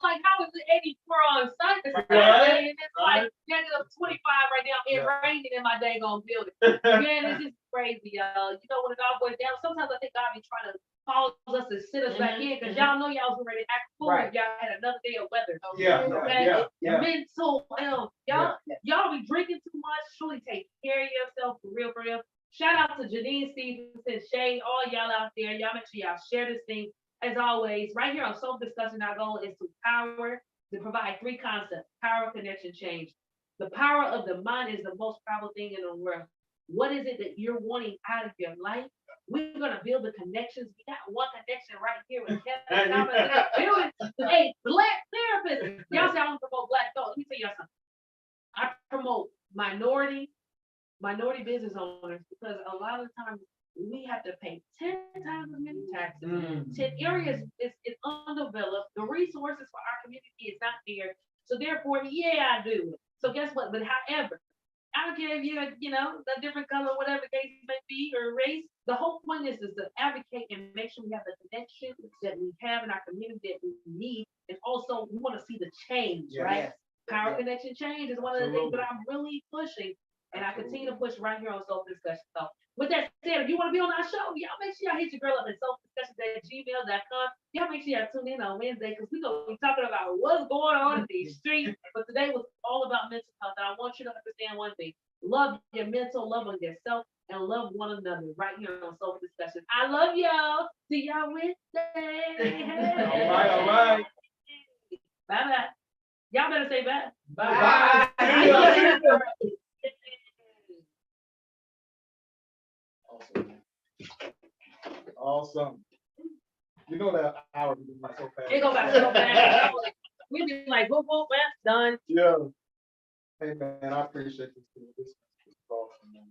Like, how is it 84 on Sunday? Right. And it's like negative 25 right now. It's Yeah. raining in my daggone building. Man, it's just crazy, y'all. You know, when it all boils down, sometimes I think God be trying to pause us and sit us back in because y'all know y'all was ready to act fool if y'all had another day of weather. Yeah. Okay? Yeah. Mental health. Y'all be drinking too much. Truly take care of yourself for real, for real. Shout out to Janine Stevenson, Shay, all y'all out there. Y'all make sure y'all share this thing. As always, right here on Soulful Discussion, our goal is to provide three concepts: power, connection, change. The power of the mind is the most powerful thing in the world. What is it that you're wanting out of your life? We're gonna build the connections. We got one connection right here with Kevin Thomas in the building. A black therapist. Y'all say I don't promote black thought. Let me tell y'all something. I promote minority business owners because a lot of times we have to pay 10 times as many taxes. 10 areas is undeveloped. The resources for our community is not there. So therefore, yeah, I do it. So guess what? But however, I don't care if you're, a different color, whatever the case may be, or race. The whole point is to advocate and make sure we have the connection that we have in our community that we need. And also, we want to see the change, right? Power connection change is one of the things that I'm really pushing. And I continue to push right here on Soulful Discussions. So with that said, if you want to be on our show, y'all make sure y'all hit your girl up at soulfuldiscussions@gmail.com. Y'all make sure y'all tune in on Wednesday because we're going to be talking about what's going on in these streets. But today was all about mental health. And I want you to understand one thing. Love your mental, love on yourself, and love one another right here on Soulful Discussions. I love y'all. See y'all Wednesday. All right. Bye-bye. Y'all better say bye. Bye. Awesome. You know that hour is like so fast. It go back so fast. We be like, whoop, whoop, done. Yeah. Hey man, I appreciate this. This is awesome, man.